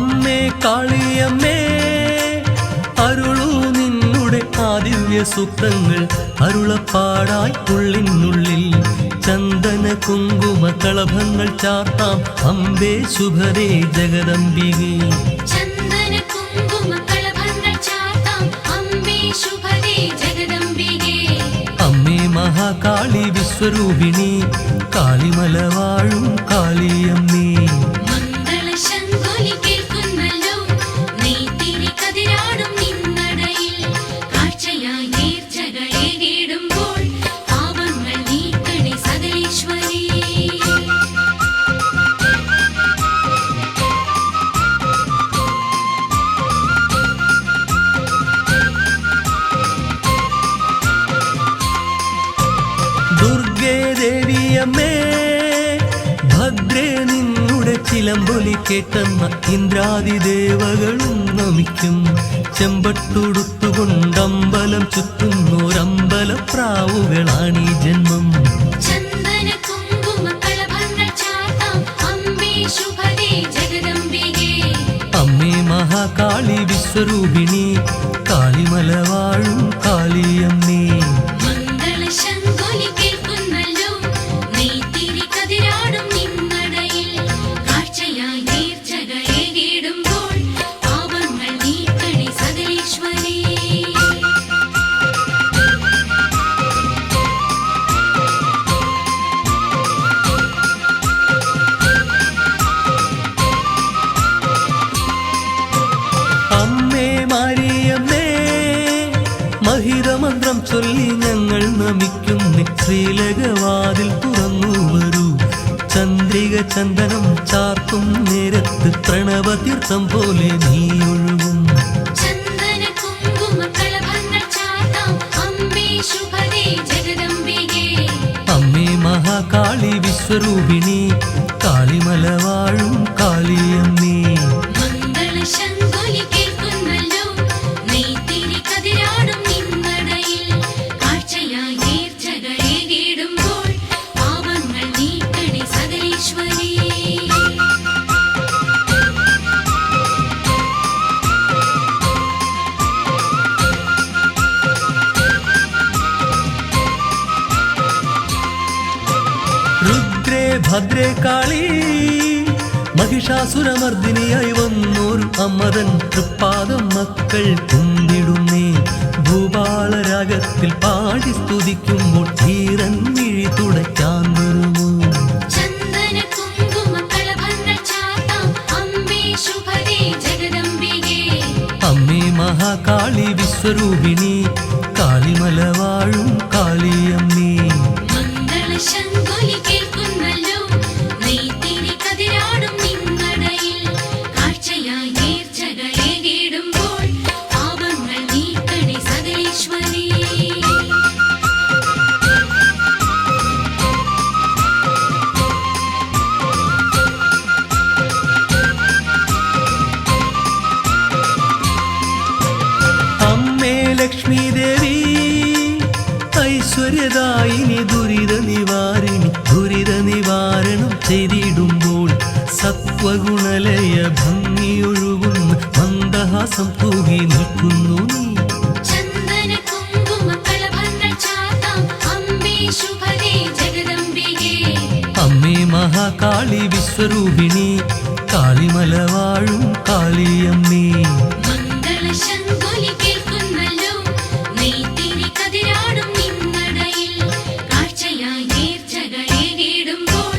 അമ്മേ കാളിയമ്മേ അരുളൂ നിന്നുടെ ആദിവ്യ സൂക്തങ്ങൾ അരുളപ്പാടായി ഉള്ളിനുള്ളിൽ ചന്ദന കുങ്കുമ കളഭങ്ങൾ ചാർത്താം അമ്പേ ശുഭദേ ജഗദംബികേ. ചന്ദന കുങ്കുമ കളഭങ്ങൾ ചാർത്താം അമ്പേ ശുഭദേ ജഗദംബികേ. അമ്മേ മഹാകാളി വിശ്വരൂപിണി കാളിമല വാഴും കാളിയമ്മേ. മംഗളശംഖൊലി കേൾക്കുന്നല്ലോ നെയ്ത്തിരി കതിരാടും നിന്നടയിൽ കാഴ്ചയായി നേർച്ചകളേകിടുമ്പോൾ പാപങ്ങൾ നീക്കണേ സകലേശ്വരി. ദുർഗേ ദേവിയമ്മേ ഭദ്രേ നിന്നുടെ ചിലമ്പൊലി കേട്ടെന്ന ഇന്ദ്രാദിദേവകളും നമിക്കും. ചെമ്പട്ടുടുത്തുകൊണ്ടമ്പലം ചുറ്റുന്നോരമ്പലപ്രാവുകളാണീ ജന്മം. ചന്ദന കുങ്കുമ കളഭങ്ങൾ ചാർത്താം അമ്പേ ശുഭദേ ജഗദംബികേ. അമ്മേ മഹാകാളി വിശ്വരൂപിണി കാളിമല വാഴും കാളിയമ്മേ. മംഗളശംഖൊലി കേൾക്കുന്നല്ലോ നെയ്ത്തിരി കതിരാടും നിന്നടയിൽ കാഴ്ചയായി നേർച്ചകളേകിടുമ്പോൾ പാപങ്ങൾ നീക്കണേ സകലേശ്വരി. അമ്മേ മാരിയമ്മേ മഹിതമന്ത്രം ചൊല്ലി ഞങ്ങൾ നമിക്കുന്നു. ശ്രീലകവാതിൽ തുറന്നു വരൂ. ചന്ദ്രിക ചന്ദനം ചാർത്തും നേരത്ത് പ്രണവതീർത്ഥം പോലെ നീ ഒഴുകും. ചന്ദന കുങ്കുമ കളഭങ്ങൾ ചാർത്താം അമ്പേ ശുഭദേ ജഗദംബികേ. അമ്മേ മഹാകാളി വിശ്വരൂപിണി കാളിമല വാഴും കാളിയമ്മേ. മംഗളശംഖൊലി കേൾക്കുന്നല്ലോ നെയ്ത്തിരി കതിരാടും നിന്നടയിൽ കാഴ്ചയായി നേർച്ചകളേകിടുമ്പോൾ പാപങ്ങൾ നീക്കണേ സകലേശ്വരി. രുദ്രേ ഭദ്രേ കാളി മഹിഷാസുരമർദിനിയായി വന്നോരു അമ്മതൻ തൃപ്പാദം മക്കൾ കുന്തിടുന്നേ. ഭൂപാളരാഗത്തിൽ പാടി സ്തുതിക്കുമ്പോൾ ധീരൻ മിഴി തുടയ്ക്കാൻ വരുമോ. ചന്ദന കുങ്കുമ കളഭങ്ങൾ ചാർത്താം അമ്പേ ശുഭദേ ജഗദംബികേ. അമ്മേ മഹാകാളി വിശ്വരൂപിണി കാളിമല വാഴും കാളിയമ്മേ. മംഗളശംഖൊലി കേൾക്കുന്നല്ലോ നെയ്ത്തിരി കതിരാടും നിന്നടയിൽ കാഴ്ചയായി നേർച്ചകളേകിടുമ്പോൾ പാപങ്ങൾ നീക്കണേ സകലേശ്വരി. അമ്മേ ലക്ഷ്മി ദേവി ഐശ്വര്യദായിനി ദുരിത നിവാരണം ചെയ്തിടുമ്പോൾ സത്വഗുണലയ ഭംഗിയൊഴുകുന്ന മന്ദഹാസം തൂകി നിൽക്കുന്നു നീ. ചന്ദന കുങ്കുമ കളഭങ്ങൾ ചാർത്താം അമ്പേ ശുഭദേ ജഗദംബികേ. അമ്മേ മഹാകാളി വിശ്വരൂപിണി കാളിമല വാഴും കാളിയമ്മേ. മംഗളശംഖൊലി കേൾക്കുന്നല്ലോ നെയ്ത്തിരി കതിരാടും നിന്നടയിൽ കാഴ്ചയായി നേർച്ചകളേകിടുമ്പോൾ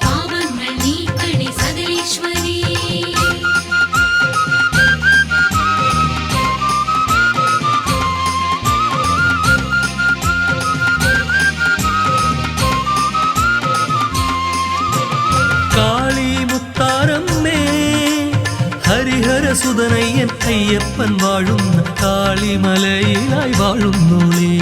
പാപങ്ങൾ നീക്കണേ സകലേശ്വരി. കാളി മുത്താരമ്മേ ഹരിഹരസുതനയ്യൻ അയ്യപ്പൻ വാഴുന്ന കാളിമലയിലായി വാഴുന്നോളേ.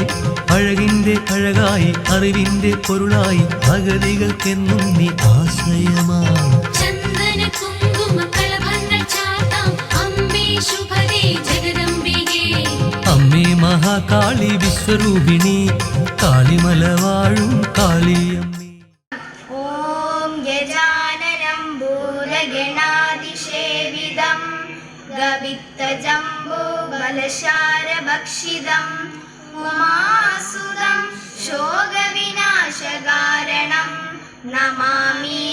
അഴകിന്റെ അഴകായി അറിവിന്റെ പൊരുളായി ഭഗതികൾക്കെന്നും നീ ആശ്രയമായി. ചന്ദന കുങ്കുമ കളഭങ്ങൾ ചാർത്താം അമ്പേ ശുഭദേ ജഗദംബികേ. അമ്മേ മഹാകാളി വിശ്വരൂപിണി കാളിമല വാഴും കാളിയമ്മേ. ഓം ഗജാനനം ഭൂതഗണാതിസേവിതം गवित्तजम्बो बलशारभक्षितम् उमासुतं शोकविनाशकारणं नमामि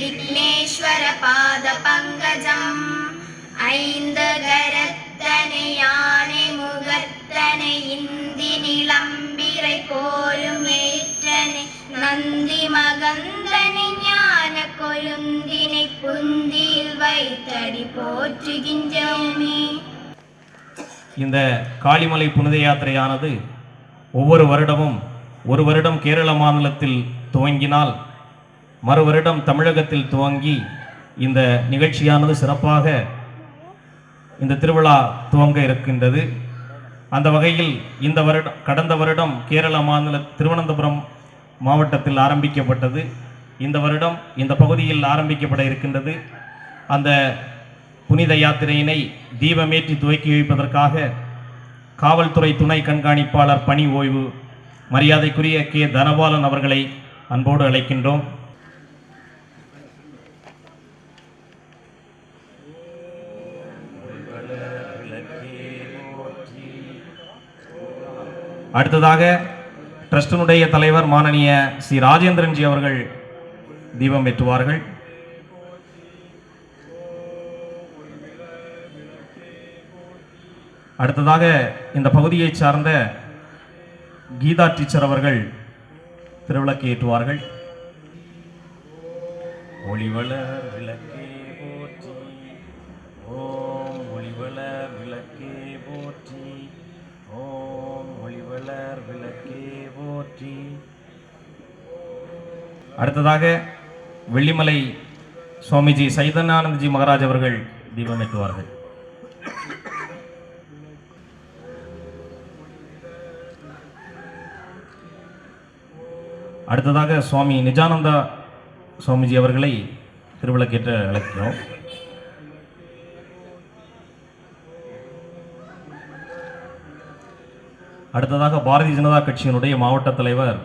विघ्नेश्वरपादपङ्कजम् ஐந்தகரத்தனை யானை முகத்தனை இந்தி நிலம்பிரை போரும் ஏற்றனை நந்தி மகந்தனை ஞான கொழுந்தினை புந்தியில் வைத்தடி போற்றுகின்றோமே. இந்த காளிமலை புனித யாத்திரையானது ஒவ்வொரு வருடமும் ஒரு வருடம் கேரள மாநிலத்தில் துவங்கினால் மறு வருடம் தமிழகத்தில் துவங்கி இந்த நிகழ்ச்சியானது சிறப்பாக இந்த திருவிழா துவங்க இருக்கின்றது. அந்த வகையில் இந்த வருடம் கடந்த வருடம் கேரள மாநில திருவனந்தபுரம் மாவட்டத்தில் ஆரம்பிக்கப்பட்டது. இந்த வருடம் இந்த பகுதியில் ஆரம்பிக்கப்பட இருக்கின்றது. அந்த புனித யாத்திரையினை தீபமேற்றி துவக்கி வைப்பதற்காக காவல்துறை துணை கண்காணிப்பாளர் பணி ஓய்வு மரியாதைக்குரிய கே தனபாலன் அவர்களை அன்போடு அழைக்கின்றோம். அடுத்ததாக ட்ரஸ்டினுடைய தலைவர் மானனீய ஸ்ரீ ராஜேந்திரன்ஜி அவர்கள் தீபம் ஏற்றுவார்கள். அடுத்ததாக இந்த பகுதியை சார்ந்த கீதா டீச்சர் அவர்கள் திருவிளக்கு ஏற்றுவார்கள். ஒளிவளர் விளக்கே போற்றி, ஓம் ஒளிவளர் விளக்கே போற்றி, ஓம் ஒளிவளர் விளக்கே போற்றி. அடுத்ததாக வெள்ளிமலை சுவாமிஜி சைதன்யானந்தஜி மகாராஜ் அவர்கள் தீபம் ஏற்றுவார்கள். அடுத்ததாக சுவாமி நிஜானந்தா சுவாமிஜி அவர்களை திருவிளக்கேற்ற அழைக்கிறோம். அடுத்ததாக பாரதிய ஜனதா கட்சியினுடைய மாவட்ட தலைவர்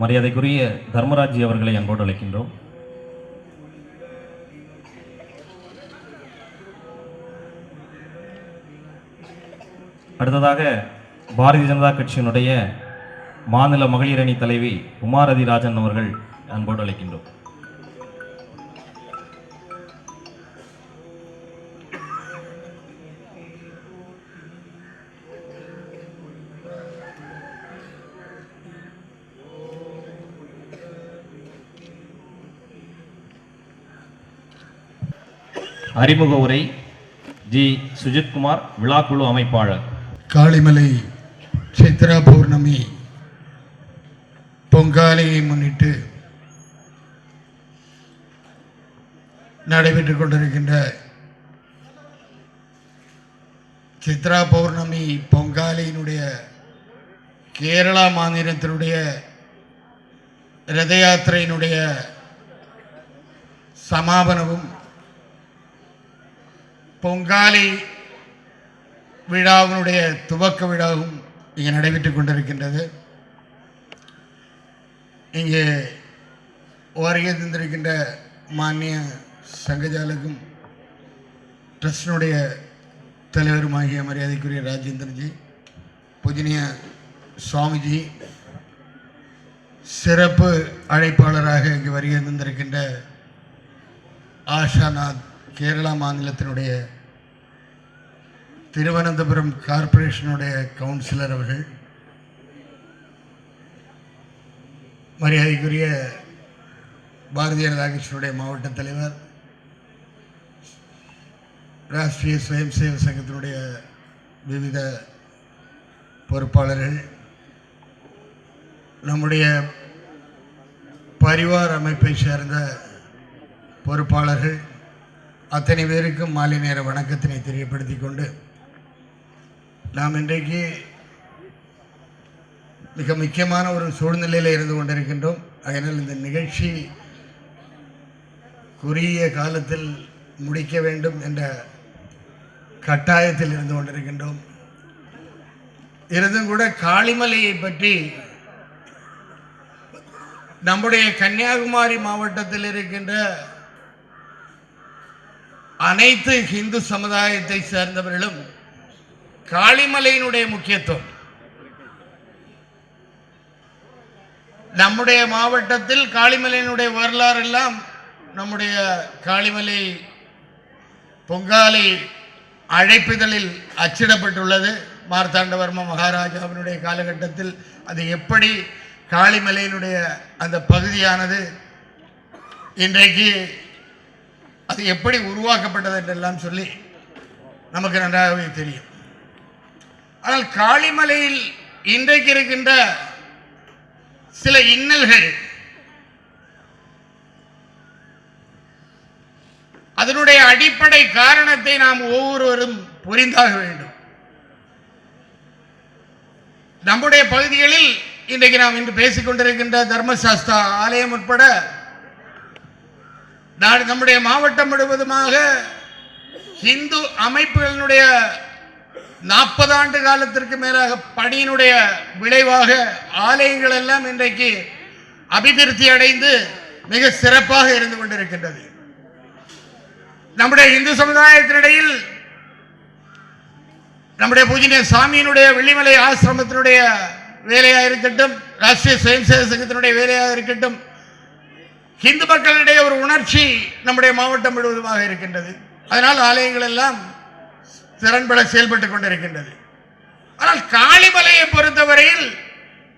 மரியாதைக்குரிய தர்மராஜ்ஜி அவர்களை அன்போடு அழைக்கின்றோம். அடுத்ததாக பாரதிய ஜனதா கட்சியினுடைய மாநில மகளிர் அணி தலைவி உமாரதி ராஜன் அவர்கள் அன்போடு அழைக்கின்றோம். அறிமுக உரை ஜி சுஜித்குமார், விழாக்குழு அமைப்பாளர். காளிமலை சித்ரா பௌர்ணமி பொங்காலையை முன்னிட்டு நடைபெற்றுக் கொண்டிருக்கின்ற சித்ரா பௌர்ணமி பொங்காலையினுடைய கேரளா மாநிலத்தினுடைய ரத யாத்திரையினுடைய சமாபனமும் பொங்காலை விழாவினுடைய துவக்க விழாவும் இங்கே நடைபெற்றுக் கொண்டிருக்கின்றது. இங்கே வருகை தந்திருக்கின்ற மானிய சங்கஜாலக்கும் ட்ரஸ்டினுடைய தலைவருமாகிய மரியாதைக்குரிய ராஜேந்திரன்ஜி, பூஜ்ய சுவாமிஜி, சிறப்பு அழைப்பாளராக இங்கு வருகை தந்திருக்கின்ற ஆஷாநாத், கேரளா மாநிலத்தினுடைய திருவனந்தபுரம் கார்ப்பரேஷனுடைய கவுன்சிலர் அவர்கள், மரியாதைக்குரிய பாரதிய ஜனதா கட்சியினுடைய மாவட்ட தலைவர், ராஷ்டிரிய ஸ்வயம் சேவக் சங்கத்தினுடைய விவித பொறுப்பாளர்கள், நம்முடைய பரிவார் அமைப்பை சேர்ந்த பொறுப்பாளர்கள் அத்தனை பேருக்கும் மாலை நேர வணக்கத்தினை தெரியப்படுத்தி கொண்டு, நாம் இன்றைக்கு மிக முக்கியமான ஒரு சூழ்நிலையில் இருந்து கொண்டிருக்கின்றோம். அதனால் இந்த நிகழ்ச்சி குறுகிய காலத்தில் முடிக்க வேண்டும் என்ற கட்டாயத்தில் இருந்து கொண்டிருக்கின்றோம். இருந்தும் கூட காளிமலையை பற்றி நம்முடைய கன்னியாகுமரி மாவட்டத்தில் இருக்கின்ற அனைத்து இந்து சமுதாயத்தை சேர்ந்தவர்களும் காளிமலையினுடைய முக்கியத்துவம், நம்முடைய மாவட்டத்தில் காளிமலையினுடைய வரலாறு எல்லாம் நம்முடைய காளிமலை பொங்காலை அழைப்பிதழில் அச்சிடப்பட்டுள்ளது. மார்த்தாண்டவர்ம மகாராஜாவினுடைய காலகட்டத்தில் அது எப்படி காளிமலையினுடைய அந்த பகுதியானது இன்றைக்கு அது எப்படி உருவாக்கப்பட்டது என்றெல்லாம் சொல்லி நமக்கு நன்றாகவே தெரியும். ஆனால் காளிமலையில் இன்றைக்கு இருக்கின்ற சில இன்னல்கள், அதனுடைய அடிப்படை காரணத்தை நாம் ஒவ்வொருவரும் புரிந்தாக வேண்டும். நம்முடைய பகுதிகளில் இன்றைக்கு நாம் இன்று பேசிக் கொண்டிருக்கின்ற தர்மசாஸ்திரா ஆலயம் உட்பட நம்முடைய மாவட்டம் முழுவதுமாக இந்து அமைப்புகளினுடைய 40 ஆண்டு காலத்திற்கு மேலாக பணியினுடைய விளைவாக ஆலயங்கள் எல்லாம் இன்றைக்கு அபிவிருத்தி அடைந்து மிக சிறப்பாக இருந்து கொண்டிருக்கின்றது. நம்முடைய இந்து சமுதாயத்தினிடையில் நம்முடைய பூஜ்ய சாமியினுடைய வெள்ளிமலை ஆசிரமத்தினுடைய வேலையாக இருக்கட்டும், ராஷ்டிரிய சுயம்சேவ சங்கத்தினுடைய வேலையாக இருக்கட்டும், இந்து மக்களிடையே ஒரு உணர்ச்சி நம்முடைய மாவட்டம் முழுவதுமாக இருக்கின்றது. அதனால் ஆலயங்கள் எல்லாம் திறன்பட செயல்பட்டுக் கொண்டிருக்கின்றது. ஆனால் காளிமலையை பொறுத்தவரையில்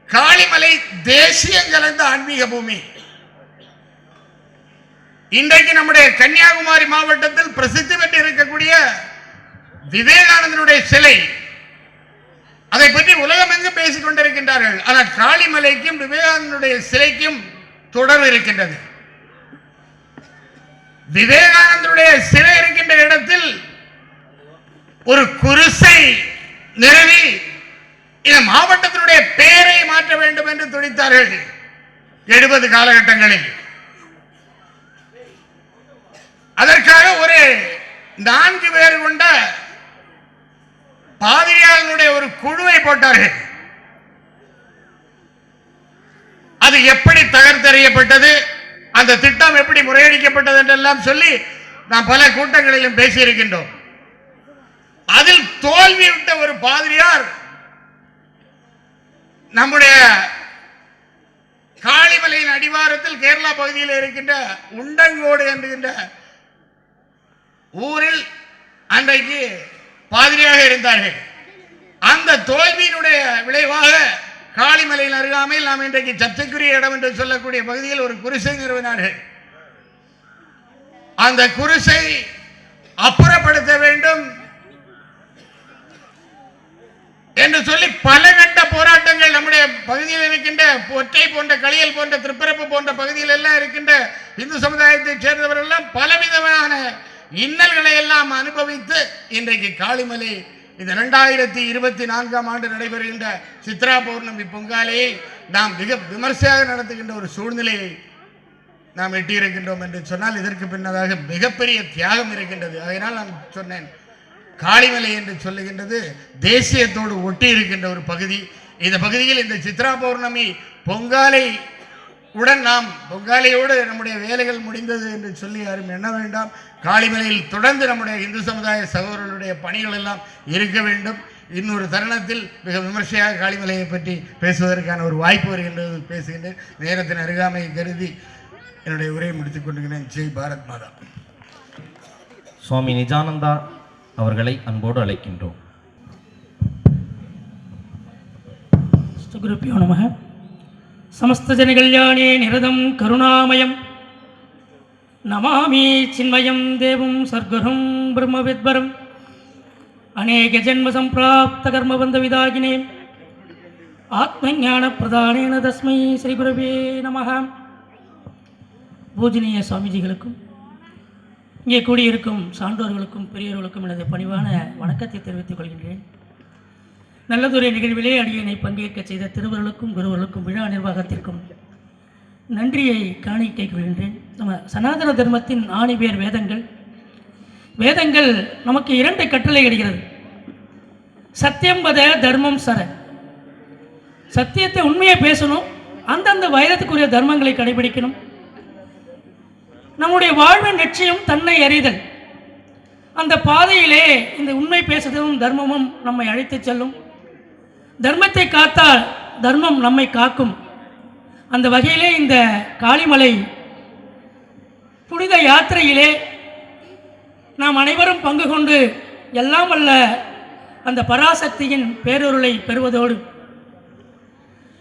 காளிமலை தேசியம் கலந்த ஆன்மீக பூமி. இன்றைக்கு நம்முடைய கன்னியாகுமரி மாவட்டத்தில் பிரசித்தி பெற்று இருக்கக்கூடிய விவேகானந்தனுடைய சிலை, அதை பற்றி உலகமெங்கும் பேசிக் கொண்டிருக்கின்றார்கள். ஆனால் காளிமலைக்கும் விவேகானந்தனுடைய சிலைக்கும் தொடர்பு இருக்கின்றது. விவேகானந்தனுடைய சிலை இருக்கின்ற இடத்தில் ஒரு குருசை நிறுவி இந்த மாவட்டத்தினுடைய பெயரை மாற்ற வேண்டும் என்று துடித்தார்கள் 70 காலகட்டங்களில். அதற்காக ஒரு 4 பேர் கொண்ட பாதிரியாளனுடைய ஒரு குழுவை போட்டார்கள். அது எப்படி தகர்த்தெறியப்பட்டது, அந்த திட்டம் எப்படி முறையடிக்கப்பட்டது என்றெல்லாம் சொல்லி நாம் பல கூட்டங்களிலும் பேசியிருக்கின்றோம். அதில் தோல்வியுற்ற ஒரு பாதிரியார் நம்முடைய காளிமலையின் அடிவாரத்தில் கேரளா பகுதியில் இருக்கின்ற உண்டங்கோடு என்கின்ற ஊரில் அன்றைக்கு பாதிரியாக இருந்தார்கள். அந்த தோல்வியினுடைய விளைவாக காளிமலையின் அருகாமையில் நாம் இன்றைக்கு சர்ச்சைக்குரிய இடம் என்று சொல்லக்கூடிய பகுதியில் ஒரு குருசை நிறுவினார்கள். அந்த குருசை அப்புறப்படுத்த வேண்டும் என்று சொல்லி பல கட்ட போராட்டங்கள் நம்முடைய பகுதியில் இருக்கின்ற ஒற்றை போன்ற களியல் போன்ற திருப்பரப்பு போன்ற பகுதியில் எல்லாம் இருக்கின்ற இந்து சமுதாயத்தை சேர்ந்தவர்கள் எல்லாம் பலவிதமான இன்னல்களை எல்லாம் அனுபவித்து இன்றைக்கு காளிமலை இந்த 2024ஆம் ஆண்டு நடைபெறுகின்ற சித்ரா பௌர்ணமி பொங்காலையை நாம் மிக விமர்சையாக நடத்துகின்ற ஒரு சூழ்நிலையை நாம் எட்டியிருக்கின்றோம் என்று சொன்னால் இதற்கு பின்னதாக மிகப்பெரிய தியாகம் இருக்கின்றது. அதனால் நான் சொன்னேன், காளிமலை என்று சொல்லுகின்றது தேசியத்தோடு ஒட்டி இருக்கின்ற ஒரு பகுதி. இந்த பகுதியில் இந்த சித்ரா பௌர்ணமி பொங்காலை உடன் நாம் பொங்காலையோடு நம்முடைய வேலைகள் முடிந்தது என்று சொல்லி யாரும் எண்ண வேண்டாம். காளிமலையில் தொடர்ந்து நம்முடைய இந்து சமுதாய சகோதரர்களுடைய பணிகள் எல்லாம் இருக்க வேண்டும். இன்னொரு தருணத்தில் மிக விமர்சையாக காளிமலையை பற்றி பேசுவதற்கான ஒரு வாய்ப்பு வருகின்றது, பேசுகின்றேன். நேரத்தின் அருகாமையை கருதி என்னுடைய உரையை முடித்துக் கொண்டிருக்கிறேன். ஜெய் பாரத் மாதா. சுவாமி நிஜானந்தா அவர்களை அன்போடு அழைக்கின்றோம். குருப்பியோ நமः. சமஸ்த ஜனகல்யாணே நிரதம் கருணாமயம் நமாமி சின்மயம் தேவம் சர்க்குரும் பிரம்மவித்வரம் அநேக ஜென்ம சம்பிராப்த கர்மபந்த விதாகினே ஆத்மஞான பிரதானேன தஸ்மை ஸ்ரீ குருவே நமः. பூஜனீய சுவாமிஜிகளுக்கும் இங்கே கூடியிருக்கும் சான்றோர்களுக்கும் பெரியவர்களுக்கும் எனது பணிவான வணக்கத்தை தெரிவித்துக் கொள்கின்றேன். நல்லதொரு நிகழ்விலே அடியனை பங்கேற்க செய்த திருவர்களுக்கும் குருவர்களுக்கும் விழா நிர்வாகத்திற்கும் நன்றியை காணிக்கை கொள்கின்றேன். நம்ம சனாதன தர்மத்தின் ஆணிவேர் வேதங்கள். வேதங்கள் நமக்கு 2 கட்டளை இடுகிறது. சத்தியம் பத தர்மம் சர. சத்தியத்தை உண்மையை பேசணும், அந்தந்த வயதுக்குரிய தர்மங்களை கடைபிடிக்கணும். நம்முடைய வாழ்வின் லட்சியம் தன்னை அறிதல். அந்த பாதையிலே இந்த உண்மை பேசுதலும் தர்மமும் நம்மை அழைத்து செல்லும். தர்மத்தை காத்தால் தர்மம் நம்மை காக்கும். அந்த வகையிலே இந்த காளிமலை புனித யாத்திரையிலே நாம் அனைவரும் பங்கு கொண்டு எல்லாம் வல்ல அந்த பராசக்தியின் பேரொருளை பெறுவதோடு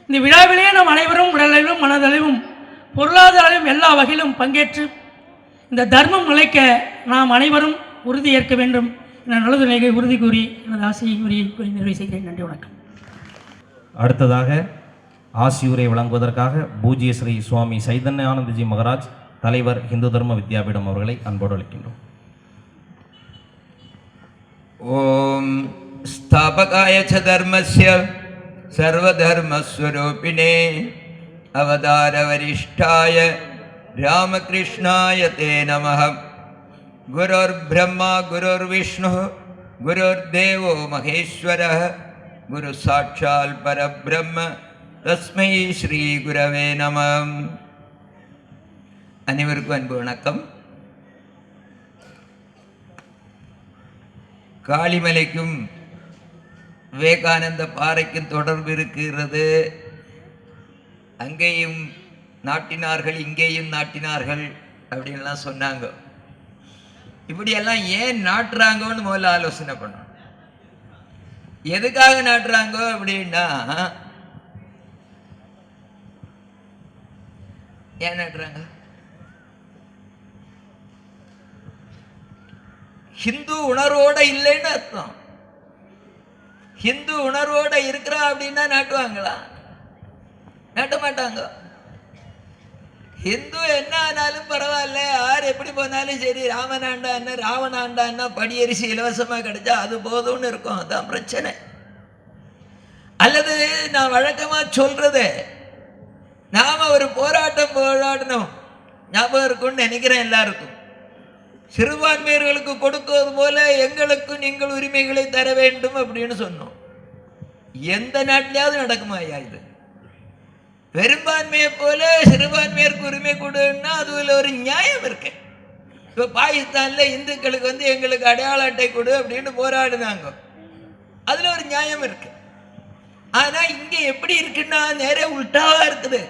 இந்த விழாவிலே நாம் அனைவரும் உடலளவிலும் மனதளவிலும் பொருளாதாரம் எல்லா வகையிலும் பங்கேற்று இந்த தர்மம் நிலைக்க நாம் அனைவரும் உறுதி ஏற்க வேண்டும் என நல்லது நிலையை உறுதி கூறி எனது ஆசையை கூறி நிறைவு செய்கிறேன். நன்றி, வணக்கம். அடுத்ததாக ஆசியுரை வழங்குவதற்காக பூஜ்ய ஸ்ரீ சுவாமி சைதன்யானந்தஜி மகராஜ் தலைவர் இந்து தர்ம வித்யாபீடம் அவர்களை அன்போடு அழைக்கின்றோம். ஓம் ஸ்தாபகாய ச தர்மஸ்ய சர்வதர்மஸ்வரூபிணே அவதார வரிஷ்டாய ராமகிருஷ்ணாய தே நமः. குருர் பிரம்மா குருர் விஷ்ணு குருர்தேவோ மகேஸ்வரः குரு சாட்சால் பரபிரம்ம தஸ்மை ஸ்ரீ குரவே நமः. அனைவருக்கும் அன்பு வணக்கம். காளிமலைக்கும் விவேகானந்த பாறைக்கும் தொடர்பு இருக்கிறது. அங்கேயும் நாட்டினார்கள் இங்கேயும் நாட்டினார்கள் அப்படின்லாம் சொன்னாங்க. இப்படியெல்லாம் ஏன் நாட்டுறாங்கன்னு முதல்ல ஆலோசனை பண்ணணும். எதுக்காக நாட்டுறாங்க அப்படின்னா, ஏன் நாட்டுறாங்க? ஹிந்து உணர்வோட இல்லைன்னு அர்த்தம். ஹிந்து உணர்வோட இருக்கிறா அப்படின்னா நாட்டுவாங்களா? நாட்ட மாட்டாங்க. ஹிந்து என்ன ஆனாலும் பரவாயில்ல, யார் எப்படி போனாலும் சரி, ராமனாண்டா என்ன ராவணாண்டா என்ன படியரிசி இலவசமாக கிடைச்சா அது போதும்னு இருக்கும். அதுதான் பிரச்சனை. அல்லது நான் வழக்கமாக சொல்றது, நாம ஒரு போராடணும், ஞாபகம் இருக்கும்னு நினைக்கிறேன் எல்லாருக்கும். சிறுபான்மையர்களுக்கு கொடுக்குவது போல எங்களுக்கும் நீங்கள் உரிமைகளை தர வேண்டும் அப்படின்னு சொன்னோம். எந்த நாட்டிலாவது நடக்குமா ஐயா இது? பெரும்பான்மையை போல சிறுபான்மையருக்கு உரிமை கொடுன்னா அதுல ஒரு நியாயம் இருக்கு. இப்போ பாகிஸ்தான்ல இந்துக்களுக்கு எங்களுக்கு அடையாள அட்டை கொடு அப்படின்னு போராடினாங்க. அதுல ஒரு நியாயம் இருக்கு. ஆனா இங்க எப்படி இருக்குன்னா நேரே உல்டாவா இருக்குது.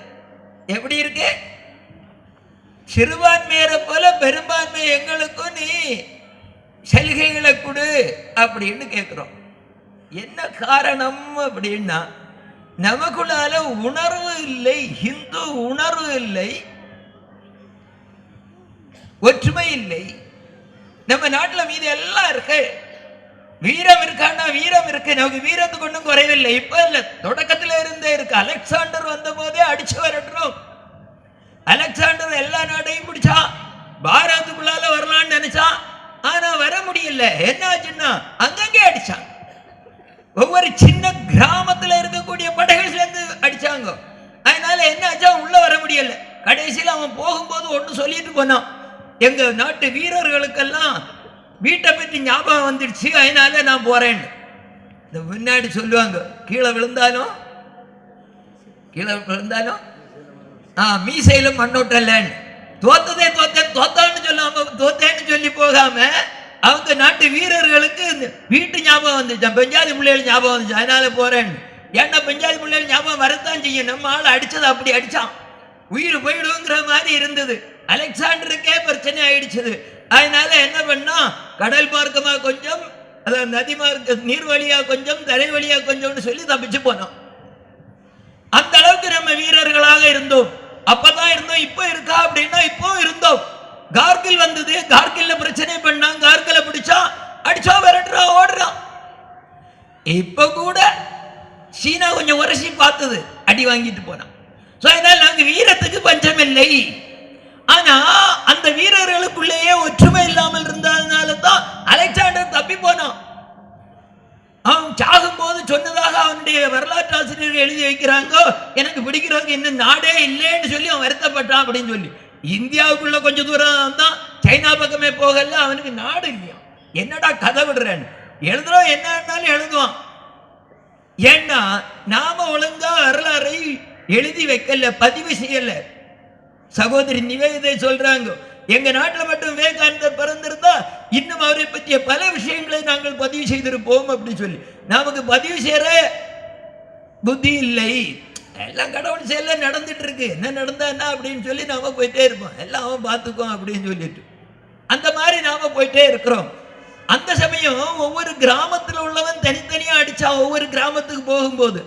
எப்படி இருக்கு? சிறுபான்மையரை போல பெரும்பான்மை எங்களுக்கும் நீ சலுகைகளை கொடு அப்படின்னு கேட்கிறோம். என்ன காரணம் அப்படின்னா, நமக்குள்ளால உணர்வு இல்லை, ஹிந்து உணர்வு இல்லை, ஒற்றுமை இல்லை. நம்ம நாட்டில் மீது எல்லாம் இருக்கு. வீரம் இருக்கான்னா வீரம் இருக்கு, நமக்கு வீரத்துக்கு ஒன்றும் குறைவில்லை. இப்ப இல்ல, தொடக்கத்துல இருந்தே இருக்கு. அலெக்சாண்டர் வந்த போதே அடிச்சு வரட்டும். அலெக்சாண்டர் எல்லா நாட்டையும் பிடிச்சான், பாரதத்துக்குள்ளால வரலான்னு நினைச்சான். ஆனா வர முடியல. என்ன ஆச்சுன்னா அங்கங்கே அடிச்சாங்க. ஒவ்வொரு சின்ன கிராமத்துல இருக்கக்கூடிய படைகள் சேர்ந்து அடிச்சாங்க. அதனால என்ன ஆச்சா, உள்ள வர முடியல. கடைசியில் அவன் போகும்போது ஒன்று சொல்லிட்டு போனான், எங்க நாட்டு வீரர்களுக்கெல்லாம் வீட்டை பற்றி ஞாபகம் வந்துடுச்சு, அதனால நான் போறேன்னு. இந்த முன்னாடி சொல்லுவாங்க, கீழே விழுந்தாலும் மீசையிலும் மண்ணோட்டலன்னு. தோத்தான்னு சொல்லாம தோத்தேன்னு சொல்லி போகாம அவங்க நாட்டு வீரர்களுக்கு வீட்டு ஞாபகம் வந்துச்சான், பெஞ்சாதி பிள்ளைகள் ஞாபகம் வந்துச்சு, அதனால போறேன்னு. ஏன்னா பெஞ்சாதி பிள்ளைகள் ஞாபகம் வரத்தான் செய்யும். நம்ம ஆள் அடிச்சது அப்படி அடிச்சான், உயிர் போயிடுங்கிற மாதிரி இருந்தது. அலெக்சாண்டருக்கே பிரச்சனை ஆயிடுச்சது. அதனால என்ன பண்ணா, கடல் மார்க்கமா கொஞ்சம், அதாவது நதி மார்க்க நீர் வழியா கொஞ்சம், தரை வழியா கொஞ்சம்னு சொல்லி தப்பிச்சு போனோம். அந்த அளவுக்கு நம்ம வீரர்களாக இருந்தோம். அப்பதான் இருந்தோம். இப்போ இருக்கா அப்படின்னா இப்போ இருந்தோம். கார்கில் வந்தது, கார்கில்ல பிரச்சனை பண்ணான், கார்கில பிடிச்சா அடிச்சா விரட்டுறான், ஓடுறான். இப்ப கூட சீனா கொஞ்சம் உரசி பார்த்தது, அடி வாங்கிட்டு போனான். அதனால நாங்க வீரத்துக்கு பஞ்சம் இல்லை. ஆனா அந்த வீரர்களுக்குள்ளேயே ஒற்றுமை இல்லாமல் இருந்ததுனால தான் அலெக்சாண்டர் தப்பி போனான். அவன் சாகும் போது சொன்னதாக அவனுடைய வரலாற்று ஆசிரியர்கள் எழுதி வைக்கிறாங்க, எனக்கு பிடிக்கிறவங்க இன்னும் நாடே இல்லைன்னு சொல்லி அவன் வருத்தப்பட்டான் அப்படின்னு சொல்லி. இந்தியாவுக்குள்ள கொஞ்சம் தூரம் தான், சைனா பக்கமே போகல, அவனுக்கு நாடு இல்லையா. என்னடா கதை விடுறேன்னு எழுதுறோம், என்னன்னாலும் எழுதுவான். ஏன்னா நாம ஒழுங்கா வரலாறை எழுதி வைக்கல, பதிவு செய்யல. சகோதரி நிவேதை சொல்றாங்க, எங்க நாட்டில் மட்டும் விவேகானந்தர் பிறந்திருந்தா இன்னும் அவரை பற்றிய பல விஷயங்களை நாங்கள் பதிவு செய்திருப்போம் அப்படின்னு சொல்லி நமக்கு பதிவு செய்யற புத்தி இல்லை. எல்லாம் கடவுள் செயல நடந்துட்டு இருக்கு, என்ன நடந்தா என்ன அப்படின்னு சொல்லி நாம போயிட்டே இருப்போம், எல்லாம் அவன் பார்த்துக்கோம் அப்படின்னு சொல்லிட்டு அந்த மாதிரி நாம போயிட்டே இருக்கிறோம். அந்த சமயம் ஒவ்வொரு கிராமத்தில் உள்ளவன் தனித்தனியா அடிச்சான் ஒவ்வொரு கிராமத்துக்கு போகும்போது.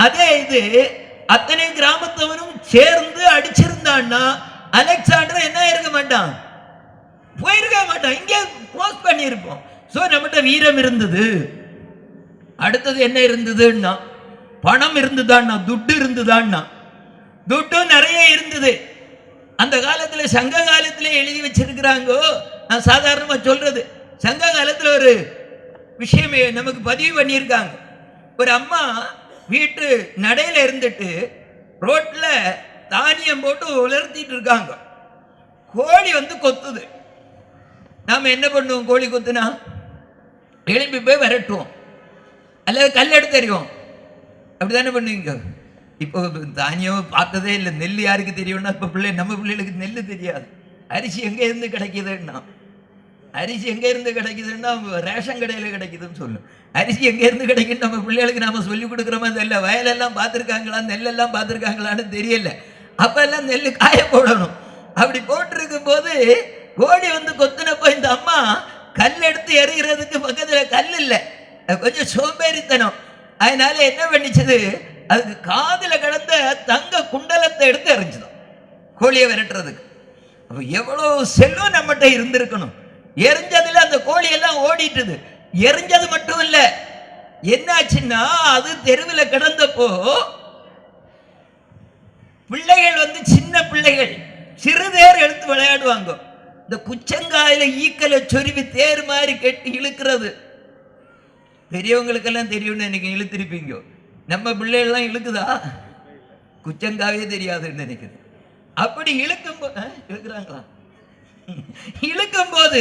அதே இது அத்தனை கிராமத்தவனும் சேர்ந்து அடிச்சிருந்தான்னா அலெக்சாண்டர் என்ன இருக்க மாட்டான், போயிருக்க மாட்டான், இங்கே க்ளோஸ் பண்ணியிருப்போம். ஸோ நம்மகிட்ட வீரம் இருந்தது. அடுத்தது என்ன இருந்ததுன்னா பணம் இருந்துதான்னா, துட்டு இருந்துதான்னா, துட்டும் நிறைய இருந்தது. அந்த காலத்துல சங்க காலத்துல எழுதி வச்சிருக்கிறாங்கோ. நான் சாதாரணமா சொல்றது, சங்க காலத்துல ஒரு விஷயம் நமக்கு பதிவு பண்ணியிருக்காங்க. ஒரு அம்மா வீட்டு நடையில இருந்துட்டு ரோட்ல தானியம் போட்டு உலர்த்திட்டு இருக்காங்க. கோழி வந்து கொத்துது. நாம என்ன பண்ணுவோம், கோழி கொத்துனா எழுப்பி போய் விரட்டுவோம் அல்லது கல் எடுத்து எறிவோம், அப்படித்தானே பண்ணுவீங்க. இப்போ தானியம் பார்த்ததே இல்லை. நெல் யாருக்கு தெரியும்னா இப்போ நம்ம பிள்ளைகளுக்கு நெல் தெரியாது. அரிசி எங்கே இருந்து கிடைக்குதுன்னா, அரிசி எங்கே இருந்து கிடைக்குதுன்னா ரேஷன் கடையில் கிடைக்குதுன்னு சொல்லும். அரிசி எங்கே இருந்து கிடைக்குன்னு நம்ம பிள்ளைகளுக்கு நாம சொல்லி கொடுக்குறோமா தெரியல. வயலெல்லாம் பார்த்துருக்காங்களா, நெல்லெல்லாம் பார்த்துருக்காங்களான்னு தெரியல. அப்பெல்லாம் நெல் காய போடணும். அப்படி போட்டிருக்கும் போது கோழி வந்து கொத்துனப்போ இந்த அம்மா கல் எடுத்து எறிகிறதுக்கு பக்கத்தில் கல் இல்லை, கொஞ்சம் சோம்பேறித்தனம். அதனால என்ன பண்ணிச்சது, அதுக்கு காதில் கிடந்த தங்க குண்டலத்தை எடுத்து எறிஞ்சுதான் கோழியை விரட்டுறதுக்கு. அப்போ எவ்வளோ செல்வம் நம்மகிட்ட இருந்திருக்கணும். எரிஞ்சதுல அந்த கோழி எல்லாம் ஓடிட்டுது. எரிஞ்சது மட்டும் இல்ல, என்னாச்சுன்னா அது தெருவில் கிடந்தப்போ பிள்ளைகள் வந்து சின்ன பிள்ளைகள் சிறுதேர் எடுத்து விளையாடுவாங்க. இந்த குச்சங்காயில ஈக்கலை சொருவி தேர் மாதிரி கட்டி இழுக்கிறது பெரியவங்களுக்கெல்லாம் தெரியும்னு எனக்கு இழுத்திருப்பீங்க. நம்ம பிள்ளைகள்லாம் இழுக்குதா, குச்சங்காவே தெரியாதுன்னு நினைக்குது. அப்படி இழுக்கும் போது இழுக்கிறாங்களா, இழுக்கும் போது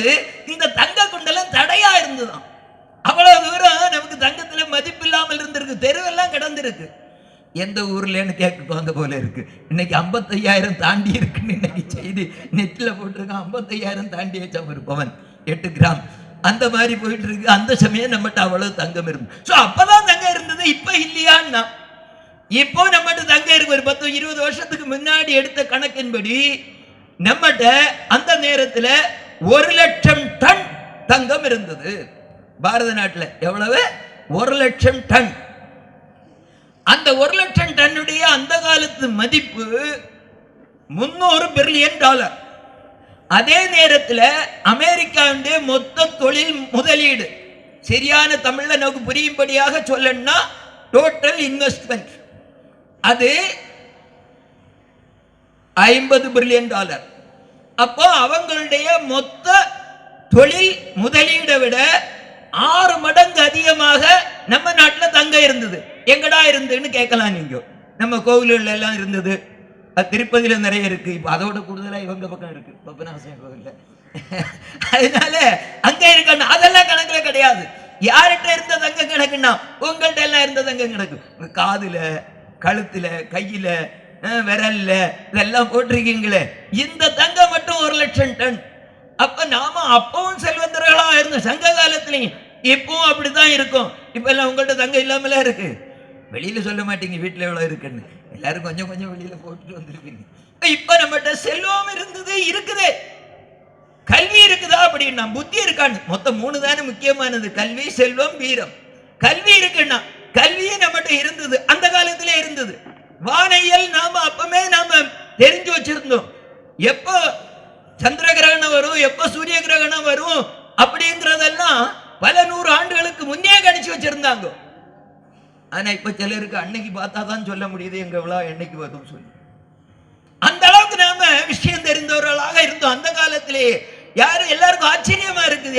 இந்த தங்க குண்டலம் தடையா இருந்துதான். அவ்வளவு தூரம் நமக்கு தங்கத்துல மதிப்பு இல்லாமல் இருந்திருக்கு, தெருவெல்லாம் கிடந்திருக்கு. எந்த ஊர்லன்னு கேட்டுக்குவாங்க போல இருக்கு. இன்னைக்கு 55,000 தாண்டி இருக்குன்னு இன்னைக்கு செய்தி நெட்டில் போட்டிருக்கான். 55,000 தாண்டி வச்சா ஒரு பவன் 8 கிராம் அந்த மாதிரி போயிட்டு இருக்கு. அந்த சமயம் நம்மகிட்ட அவ்வளவு தங்கம் இருக்கு. ஸோ அப்பதான் தங்கம் இருந்தது, இப்ப இல்லையான்னா. இப்போ நம்மகிட்ட தங்கம் இருக்கு. ஒரு 10-20 வருஷத்துக்கு முன்னாடி எடுத்த கணக்கின்படி நம்மகிட்ட அந்த நேரத்தில் 1,00,000 டன் தங்கம் இருந்தது பாரத நாட்டில். எவ்வளவு? 1,00,000 டன். அந்த 1,00,000 டன்னுடைய அந்த காலத்து மதிப்பு $300 பில்லியன். அதே நேரத்தில் அமெரிக்காவுடைய மொத்த தொழில் முதலீடு, சரியான தமிழ்ல நமக்கு புரியும்படியாக சொல்லணும்னா டோட்டல் இன்வெஸ்ட்மெண்ட், அது $50 பில்லியன். அப்போ அவங்களுடைய மொத்த தொழில் முதலீடை விட 6 மடங்கு அதிகமாக நம்ம நாட்டில் தங்கம் இருந்தது. எங்கடா இருந்துன்னு கேட்கலாம் நீங்க. நம்ம கோவில்கள் எல்லாம் இருந்தது, திருப்பதியில நிறைய இருக்கு. இப்ப அதோட கூடுதலா இவங்க பக்கம் இருக்கு, பத்மநாப கோவில்ல. அதனால அங்க இருக்கணும், அதெல்லாம் கணக்குல கிடையாது. யார்கிட்ட இருந்த தங்க கணக்குன்னா உங்கள்கிட்ட எல்லாம் இருந்த தங்க கணக்கு. காதுல, கழுத்துல, கையில, விரல்ல இதெல்லாம் போட்டிருக்கீங்களே, இந்த தங்கம் மட்டும் 1,00,000 டன். அப்ப நாம அப்பவும் செல்வந்தர்களா இருந்தோம் சங்க காலத்திலையும், இப்பவும் அப்படிதான் இருக்கும். இப்ப எல்லாம் உங்கள்கிட்ட தங்கம் இல்லாமல இருக்கு. வெளியில சொல்ல மாட்டீங்க வீட்டுல எவ்வளவு இருக்குன்னு, எல்லாரும் கொஞ்சம் கொஞ்சம் வெளியில போட்டுட்டு வந்திருப்பீங்க. இப்ப நம்மகிட்ட செல்வம் இருந்தது, இருக்குது. கல்வி இருக்குதா அப்படின்னா, புத்தி இருக்கான்னு, மொத்தம் 3 தானே முக்கியமானது, கல்வி, செல்வம், வீரம். கல்வி இருக்குன்னா கல்வியே நம்மகிட்ட இருந்தது, அந்த காலத்திலே இருந்தது. வானியல் நாம அப்பமே நாம தெரிஞ்சு வச்சிருந்தோம். எப்போ சந்திர கிரகணம் வரும், எப்போ சூரிய கிரகணம் வரும் அப்படிங்கிறதெல்லாம் பல 100 ஆண்டுகளுக்கு முன்னே கணிச்சு வச்சிருந்தாங்க. ஆனா இப்ப சிலருக்கு அன்னைக்கு பார்த்தா தான் சொல்ல முடியுது எங்க விழா என்னைக்கு வரும் சொல்லி. அந்த அளவுக்கு நாம விஷயம் தெரிந்தவர்களாக இருந்தோம் அந்த காலத்திலேயே. யாரு எல்லாருக்கும் ஆச்சரியமா இருக்குது,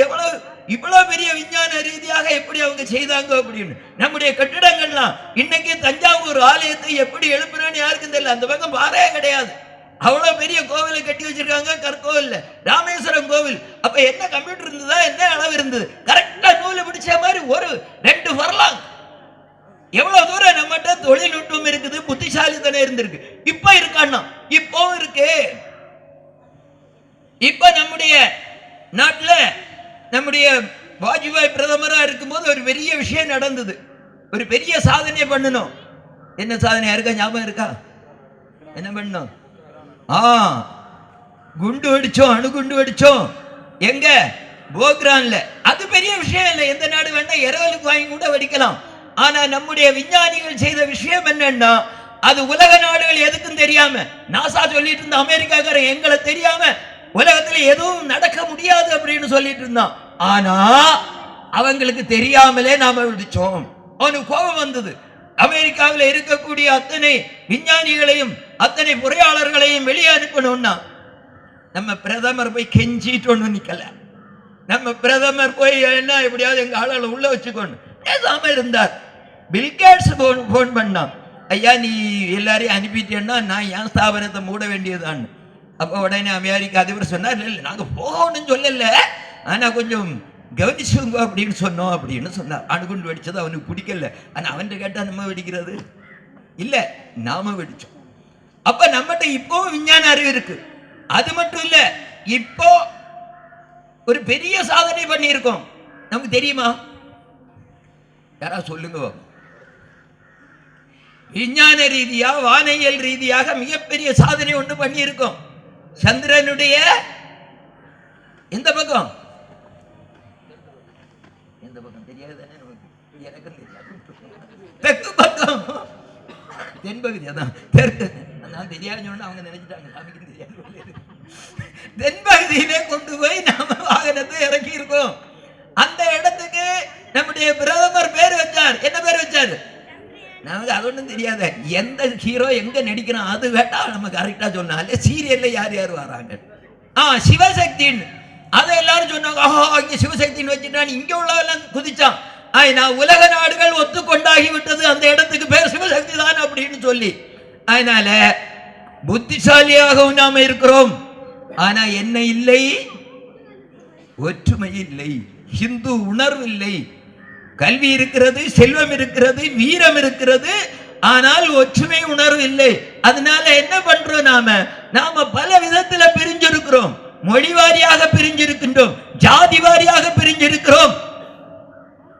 இவ்வளவு பெரிய விஞ்ஞான ரீதியாக எப்படி அவங்க செய்தாங்க அப்படின்னு. நம்முடைய கட்டிடங்கள்லாம் இன்னைக்கு தஞ்சாவூர் ஆலயத்தை எப்படி எழுப்புறான்னு யாருக்கும் தெரியல. அந்த பக்கம் பாறையே கிடையாது, அவ்வளவு பெரிய கோவிலை கட்டி வச்சிருக்காங்க. கற்கோவில் ராமேஸ்வரம் கோவில். அப்ப என்ன கம்ப்யூட்டர் இருந்ததா, என்ன அளவு இருந்தது, கரெக்டா நூலை பிடிச்ச மாதிரி 1-2 வரலாம். எவ்வளவு தூரம் நம்மகிட்ட தொழில்நுட்பம் இருக்குது, புத்திசாலித்தனம் இருந்திருக்கு. இப்ப இருக்கான்னா இப்பவும் இருக்கு. இப்ப நம்முடைய நாட்டில் நம்முடைய வாஜ்பாய் பிரதமரா இருக்கும்போது ஒரு பெரிய விஷயம் நடந்தது. ஒரு பெரிய சாதனை பண்ணணும். என்ன சாதனை யாருக்கா ஞாபகம் இருக்கா? என்ன பண்ணோம்? குண்டு வெடிச்சோம், அணுகுண்டு வெடிச்சோம். எங்க? போக்ரான்ல. அது பெரிய விஷயம் இல்லை. எந்த நாடு வேணா இரவலுக்கு வாங்கி கூட வெடிக்கலாம். ஆனா நம்முடைய விஞ்ஞானிகள் செய்த விஷயம் என்னன்னா, அது உலக நாடுகள் எதுக்கும் தெரியாம, நாசா சொல்லிட்டு இருந்த அமெரிக்காக்காரன் எங்களை தெரியாம உலகத்துல எதுவும் நடக்க முடியாது அப்படின்னு சொல்லிட்டு இருந்தான். ஆனா அவங்களுக்கு தெரியாமலே நாம வெடிச்சோம். அவனுக்கு கோபம் வந்தது. அமெரிக்காவில் இருக்கக்கூடிய அத்தனை விஞ்ஞானிகளையும் அத்தனை பொறியாளர்களையும் வெளியே அனுப்பணும்னா நம்ம பிரதமர் போய் கெஞ்சிட்டு ஒண்ணு நிக்கல. நம்ம பிரதமர் போய் என்ன எப்படியாவது எங்க ஆளுகளை உள்ள வச்சுக்கொண்டு பேசாம இருந்தார். பில்கேட்ஸ் போன் பண்ணான், ஐயா நீ எல்லாரையும் அனுப்பிட்டேன்னா நான் என் ஸ்தாபனத்தை மூட வேண்டியதான். அப்போ உடனே அமெரிக்க அதிபர் சொன்னார், இல்லை நாங்க போகணும்னு சொல்லல, ஆனா கொஞ்சம் கவனிச்சுங்க அப்படின்னு சொன்னோம் அப்படின்னு சொன்னார். அணுகுண்டு வெடிச்சது அவனுக்கு பிடிக்கல. ஆனா அவன் கேட்டா நம்ம வெடிக்கிறது இல்ல, நாம வெடிச்சோம். அப்ப நம்மகிட்ட இப்போ விஞ்ஞான அறிவு இருக்கு. அது மட்டும் இல்ல, இப்போ ஒரு பெரிய சாதனை பண்ணி இருக்கோம். நமக்கு தெரியுமா? யாரா சொல்லுங்க. விஞ்ஞான ரீதியா வானியல் ரீதியாக மிகப்பெரிய சாதனை ஒன்று பண்ணி இருக்கோம். சந்திரனுடைய எந்த பக்கம்? எந்த பக்கம் தெரியாது, எனக்கும் தெரியாது. தெற்கு பக்கம், தென்பகுதி. அதான் தெற்கு. நான் தெரியாதுன்னு சொன்னா அவங்க நினைச்சிட்டாங்க சாமிக்கு தெரியாது. தென்பகுதியிலே கொண்டு போய் நாம வாகனத்தை இறக்கி இருக்கோம். அந்த இடத்துக்கு நம்முடைய பிரதமர் பேர் வச்சார். என்ன பேர் வச்சார்? நமக்கு அது ஒன்றும் தெரியாத. எந்த ஹீரோ எங்க நடிக்கிறான் அது வேட்டா நம்ம கரெக்டா சொன்னாலே சீரியல்ல யார் யார் வராங்க. சிவசக்தின்னு அதை எல்லாரும் சொன்னாங்க. இங்க சிவசக்தின்னு வச்சுட்டான். இங்க உள்ளவெல்லாம் குதிச்சான். நான் உலக நாடுகள் ஒத்துக்கொண்டாகி விட்டது அந்த இடத்துக்கு பேர் சிவசக்தி தான் அப்படின்னு சொல்லி. அதனால புத்திசாலியாகவும் நாம இருக்கிறோம். ஆனா என்ன இல்லை? ஒற்றுமை இல்லை, ஹிந்து உணர்வு இல்லை. கல்வி இருக்கிறது, செல்வம் இருக்கிறது, வீரம் இருக்கிறது, ஆனால் ஒற்றுமை உணர்வு இல்லை. அதனால என்ன பண்றோம்? நாம பல விதத்துல பிரிஞ்சிருக்கிறோம். மொழி வாரியாக பிரிஞ்சிருக்கின்றோம், ஜாதி வாரியாக பிரிஞ்சிருக்கிறோம்,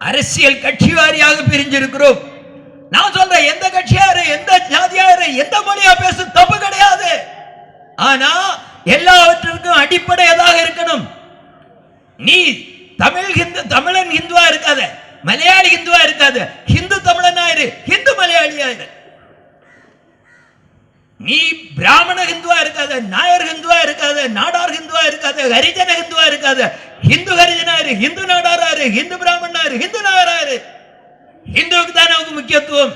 அரசியல் கட்சி வாரியாக பிரிஞ்சிருக்கிறோம். நான் சொல்றேன், எந்த கட்சியாரு, எந்த ஜாதியாரு, எந்த மொழியா பேச தப்பு கிடையாது. ஆனா எல்லாவற்றிற்கும் அடிப்படை எதாக இருக்கணும்? நீ தமிழன் ஹிந்துவா இருக்காத, மலையாளி ஹிந்துவா இருக்காது, ஹிந்து தமிழனாயிரு, ஹிந்து மலையாளியாயிரு. நீ பிராமண ஹிந்துவா இருக்காத, நாயர் ஹிந்துவா இருக்காத, நாடார் ஹிந்துவா இருக்காத, ஹரிஜன ஹிந்துவா இருக்காத, ஹிந்து ஹரிஜனாயிரு, ஹிந்து நாடாராரு, ஹிந்து பிராமணாயிரு, ஹிந்து நாயராயிரு. ஹிந்துவுக்கு தான் நமக்கு முக்கியத்துவம்.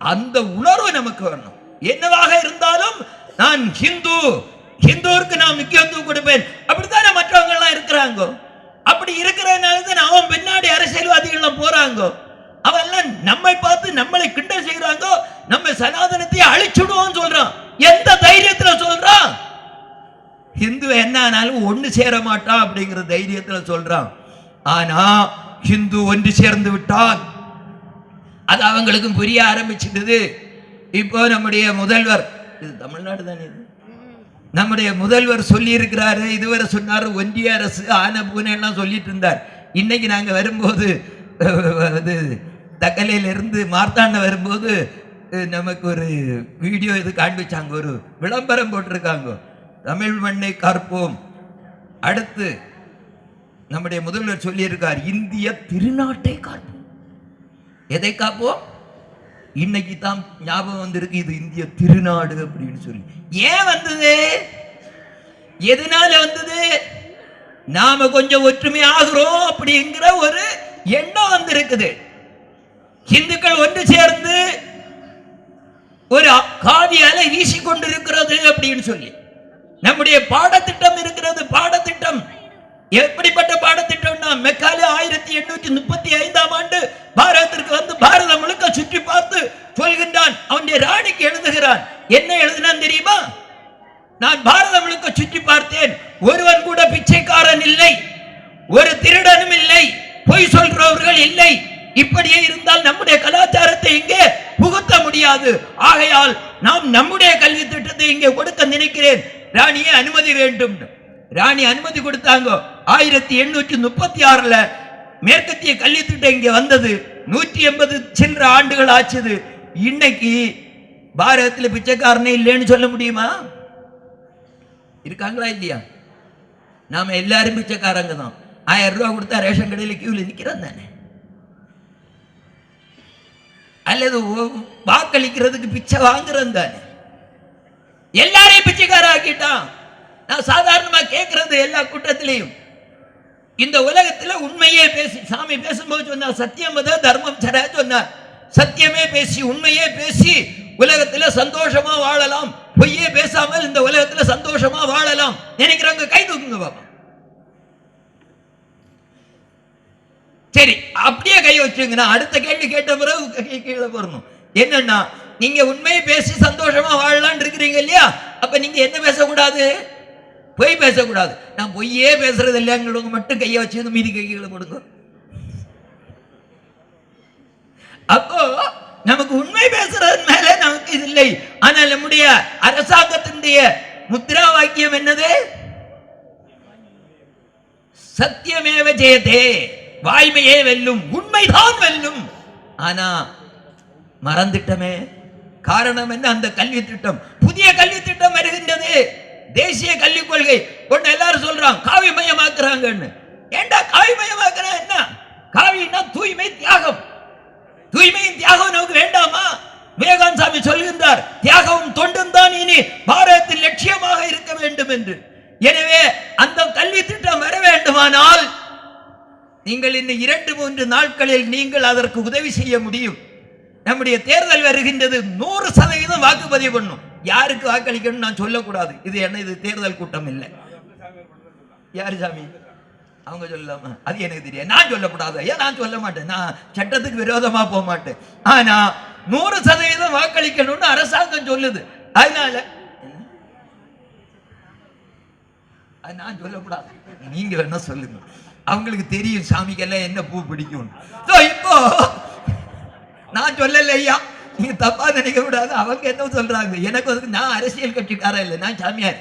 அந்த உணர்வு நமக்கு வரணும். என்னவாக இருந்தாலும் நான் ஹிந்து, ஹிந்துவுக்கு நான் முக்கியத்துவம் கொடுப்பேன். அப்படித்தானே மற்றவங்க எல்லாம் இருக்கிறாங்க. அப்படி இருக்கிறதுனால தான் அவன் பின்னாடி அரசியல்வாதிகள் போறாங்க. அவெல்லாம் நம்மை பார்த்து நம்மளை கிண்டல் செய்யறாங்க. நம்ம சனாதனத்தை அழிச்சுடுவோம் சொல்றான். எந்த தைரியத்துல சொல்றான்? ஹிந்து என்ன ஆனாலும் ஒன்று சேர மாட்டான் அப்படிங்கிற தைரியத்துல சொல்றான். ஆனா ஹிந்து ஒன்று சேர்ந்து விட்டால் அது அவங்களுக்கும் புரிய ஆரம்பிச்சிட்டது. இப்போ நம்முடைய முதல்வர், இது தமிழ்நாடு தானே, இது நம்முடைய முதல்வர் சொல்லி இருக்கிறாரு. இதுவரை சொன்னாரு ஒன்றிய அரசு ஆன பூனை எல்லாம் சொல்லிட்டு இருந்தார். இன்னைக்கு நாங்க வரும்போது தக்கலையில இருந்து மார்த்தாண்ட வரும்போது நமக்கு ஒரு வீடியோ இது காண்பிச்சாங்க, ஒரு விளம்பரம் போட்டிருக்காங்க, தமிழ் மண்ணை காப்போம். அடுத்து நம்முடைய முதல்வர் சொல்லி இருக்கார், இந்திய திருநாட்டை காப்போம். எதை காப்போம்? இன்னைக்கு தான் ஞாபகம் வந்திருக்கு, இது இந்திய திருநாடு அப்படின்னு சொல்லி. ஏன் வந்தது? எதனால வந்தது? நாம கொஞ்சம் ஒற்றுமை ஆகிறோம் அப்படிங்கிற ஒரு எண்ணம் வந்திருக்குது. இந்துக்கள் ஒன்று சேர்ந்து ஒரு காவி அலை வீசிக்கொண்டிருக்கிறது அப்படின்னு சொல்லி நம்முடைய பாடத்திட்டம் இருக்கிறது. பாடத்திட்டம் எப்படிப்பட்ட பாடத்திட்டம்னா, மெக்காலே 1835ஆம் ஆண்டு பாரதத்திற்கு வந்து பாரதம் முழுக்க சுற்றி பார்த்து சொல்கின்றான். அவனுடைய ராணிக்கு எழுதுகிறான். என்ன எழுதினான் தெரியுமா? நான் பாரதம் முழுக்க சுற்றி பார்த்தேன், ஒருவன் கூட பிச்சைக்காரன் இல்லை, ஒரு திருடனும் இல்லை, பொய் சொல்றவர்கள் இல்லை, இப்படியே இருந்தால் நம்முடைய கலாச்சாரத்தை இங்கே புகுத்த முடியாது. ஆகையால் நாம் நம்முடைய கல்வி திட்டத்தை இங்கே கொடுக்க நினைக்கிறேன். ராணியே அனுமதி வேண்டும். ராணி அனுமதி கொடுத்தாங்க. 1836 மேற்கத்திய கல்வி திட்டம் இங்கே வந்தது. 180 சில்லற ஆண்டுகள் ஆச்சுது. இன்னைக்கு பாரதத்தில் பிச்சைக்காரனே இல்லைன்னு சொல்ல முடியுமா? இருக்காங்களா இல்லையா? நாம எல்லாரும் பிச்சைக்காரங்க தான். 1000 ரூபாய் கொடுத்தா ரேஷன் கடையில் கியூவில் நிற்கிறோம் தானே, அல்லது வாக்களிக்கிறதுக்கு பிச்சை வாங்குறோம் தானே. எல்லாரையும் பிச்சைக்கார ஆக்கிட்டான். நான் சாதாரணமா கேட்கறது எல்லா கூட்டத்திலையும், இந்த உலகத்துல உண்மையே பேசி, சாமி பேசும்போது சொன்னார் சத்தியமத தர்மம் சர சொன்னார். சத்தியமே பேசி உண்மையே பேசி உலகத்துல சந்தோஷமா வாழலாம். பொய்யே பேசாமல் இந்த உலகத்துல சந்தோஷமா வாழலாம் நினைக்கிறவங்க கை தூக்குங்க பாப்பா. சரி, அப்படியே கை வச்சுங்க. நான் அடுத்த கேள்வி கேட்ட பிறகு கை கீழே போடணும். என்னன்னா, நீங்க உண்மையை பேசி சந்தோஷமா வாழலாம்னு இருக்கிறீங்க இல்லையா? அப்ப நீங்க என்ன பேசக்கூடாது? பொய் பேசக்கூடாது. நான் பொய்யே பேசுறது இல்லைங்க மட்டும் கையை வச்சு மீதி கை கீழே போடுங்க. அப்போ நமக்கு உண்மை பேசுறது மேல நமக்கு இது இல்லை. ஆனால் நம்முடைய அரசாங்கத்தினுடைய முத்ரா வாக்கியம் என்னது? சத்தியமேவ ஜெயதே, வாய்மையே வெல்லும், உண்மைதான் வெல்லும். ஆனா மறந்துட்டமே. காரணம் என்ன? அந்த கல்வி திட்டம், புதிய கல்வி திட்டம் வருகின்றது. தேசிய கல்விக் கொள்கை ஒன்னு எல்லாரும் சொல்றாங்க காவிமயமாக்குறாங்கன்னு. ஏண்டா காவிமயமாக்குறா என்ன? காவினா தூய்மை, தியாகம். தூய்மையின் தியாகம் நமக்கு வேண்டாமா? விவேகானந்த சாமி சொல்கின்றார், தியாகமும் தொண்டும் தான் இனி பாரதத்தின் லட்சியமாக இருக்க வேண்டும் என்று. எனவே அந்த கல்வி திட்டம் வர வேண்டுமானால் நீங்கள் இன்னும் 2-3 நாட்களில் நீங்கள் அதற்கு உதவி செய்ய முடியும். நம்முடைய தேர்தல் வருகின்றது. 100% வாக்குப்பதிவு பண்ணும். யாருக்கு வாக்களிக்கணும் நான் சொல்லக்கூடாது. இது என்ன, இது தேர்தல் கூட்டம் இல்லை. யாரு சாமி அவங்க சொல்லலாமா? அது எனக்கு தெரியாது. நான் சொல்லக்கூடாது. ஏன் நான் சொல்ல மாட்டேன். நான் சட்டத்துக்கு விரோதமா போக மாட்டேன். ஆனா 100% வாக்களிக்கணும்னு அரசாங்கம் சொல்லுது. அதனால நான் சொல்லக்கூடாது. நீங்க வேணா சொல்லுங்க. அவங்களுக்கு தெரியும் சாமிக்கெல்லாம் என்ன பூ பிடிக்கும். இப்போ நான் சொல்லல ஐயா, நீங்க தப்பா நினைக்க கூடாது. அவங்க என்ன சொல்றாங்க, எனக்கு அதுக்கு, நான் அரசியல் கட்சிக்காரன் இல்லை, நான் சாமியார்.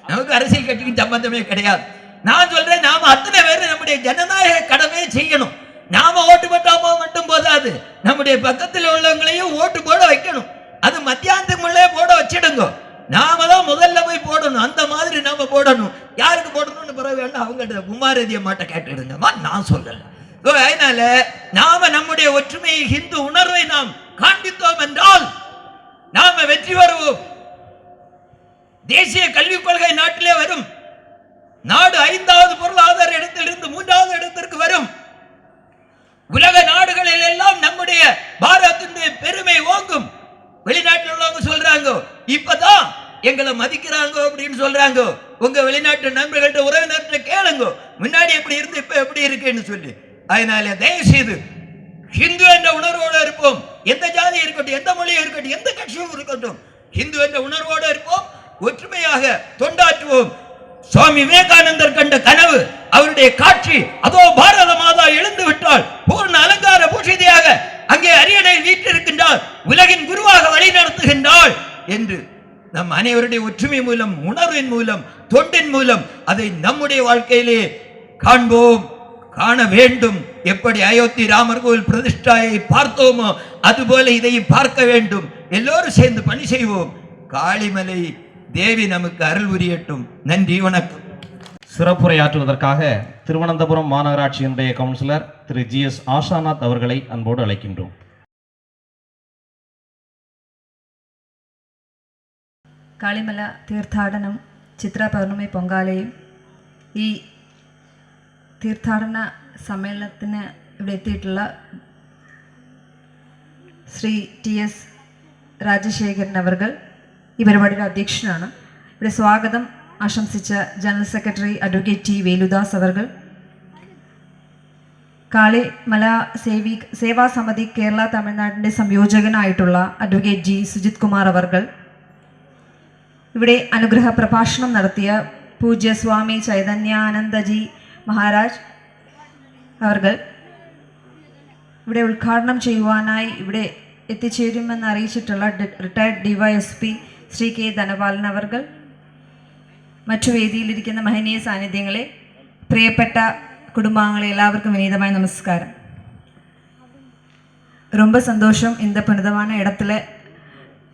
நமக்கு அரசியல் கட்சிக்கு சம்பந்தமே கிடையாது. நான் சொல்றேன், நாம அத்தனை பேர் நம்முடைய ஜனநாயக கடமையை செய்யணும். நாம ஓட்டு போட்டாமோ மட்டும் போதாது, நம்முடைய பக்கத்தில் உள்ளவங்களையும் ஓட்டு போட வைக்கணும். அது மத்தியானத்துக்கு முன்னே போட வச்சிடுங்க. நாம தான் முதல்ல போய் போடணும். அந்த மாதிரி நாம போடணும். யாருக்கு போடணும்னு பிறகு வேண்டாம், அவங்க குமாரதிய மாட்ட கேட்டுடுங்கம்மா, நான் சொல்லல. அதனால நாம நம்முடைய ஒற்றுமையை, ஹிந்து உணர்வை நாம் காண்பித்தோம் என்றால் நாம வெற்றி பெறுவோம். தேசிய கல்விக் கொள்கை நாட்டிலே வரும். நாடு 5வது பொருளாதார இடத்திலிருந்து 3வது இடத்திற்கு வரும். உலக நாடுகளில் எல்லாம் நம்முடைய பாரதத்தினுடைய பெருமை ஓங்கும். வெளிநாட்டில் உள்ளவங்க சொல்றாங்க, இப்பதான் எங்களை மதிக்கிறாங்க அப்படின்னு சொல்றாங்க. உங்க வெளிநாட்டு நண்பர்கள்ட்ட, உறவினர்கிட்ட கேளுங்க, முன்னாடி எப்படி இருந்து இப்ப எப்படி இருக்குன்னு சொல்லி. அதனால தயவு செய்து ஹிந்து என்ற உணர்வோடு இருப்போம். எந்த ஜாதி இருக்கட்டும், எந்த மொழியும் இருக்கட்டும், எந்த கட்சியும் இருக்கட்டும், ஹிந்து என்ற உணர்வோடு இருப்போம். ஒற்றுமையாக தொண்டாற்றுவோம். சுவாமி விவேகானந்தர் கண்ட கனவு, அவருடைய காட்சி, அதோ பாரத மாதா எழுந்து விட்டால் பூர்ண அலங்கார பூஷிதையாக அங்கே அரியணை வீற்றிருக்கின்றால், உலகின் குருவாக வழி நடத்துகின்றாள் என்று நம் அனைவருடைய ஒற்றுமை மூலம், உணர்வின் மூலம், தொண்டின் மூலம் அதை நம்முடைய வாழ்க்கையிலே காண்போம், காண வேண்டும். எப்படி அயோத்தி ராமர் கோவில் பிரதிஷ்டாயை பார்த்தோமோ அதுபோல இதையும் பார்க்க வேண்டும். எல்லோரும் சேர்ந்து பணி செய்வோம். காளிமலை தேவி நமக்கு அருள் புரியட்டும். நன்றி, வணக்கம். சிறப்புரையாற்றுவதற்காக திருவனந்தபுரம் மாநகராட்சியினுடைய கவுன்சிலர் திரு GS ஆஷாநாத் அவர்களை அன்போடு அழைக்கின்றோம். കാളിമല തീർത്ഥാടനം ചിത്ര പൗർണമി പൊങ്കാലയും ഈ തീർത്ഥാടന സമ്മേളനത്തിന് ഇവിടെ എത്തിയിട്ടുള്ള ശ്രീ TS രാജശേഖരൻ അവർകൾ ഈ പരിപാടിയുടെ അധ്യക്ഷനാണ്. ഇവിടെ സ്വാഗതം ആശംസിച്ച general secretary advocate T Veludas അവർകൾ, കാളിമല സേവാ സമിതി കേരള തമിഴ്നാടിൻ്റെ സംയോജകനായിട്ടുള്ള അഡ്വക്കേറ്റ് G സുജിത് കുമാർ അവർകൾ, ഇവിടെ അനുഗ്രഹ പ്രഭാഷണം നടത്തിയ പൂജ്യ സ്വാമി ചൈതന്യാനന്ദജി മഹാരാജ് അവർകൾ, ഇവിടെ ഉദ്ഘാടനം ചെയ്യുവാനായി ഇവിടെ എത്തിച്ചേരുമെന്ന് അറിയിച്ചിട്ടുള്ള retired DYSP Shri K. Dhanapalan അവർകൾ, മറ്റു വേദിയിലിരിക്കുന്ന മഹനീയ സാന്നിധ്യങ്ങളെ, പ്രിയപ്പെട്ട കുടുംബാംഗങ്ങളെ, எல்லாருக்கும் வினீதமாய் நமஸ்காரம். ரொம்ப சந்தோஷம் இந்த புனிதமான இடத்துல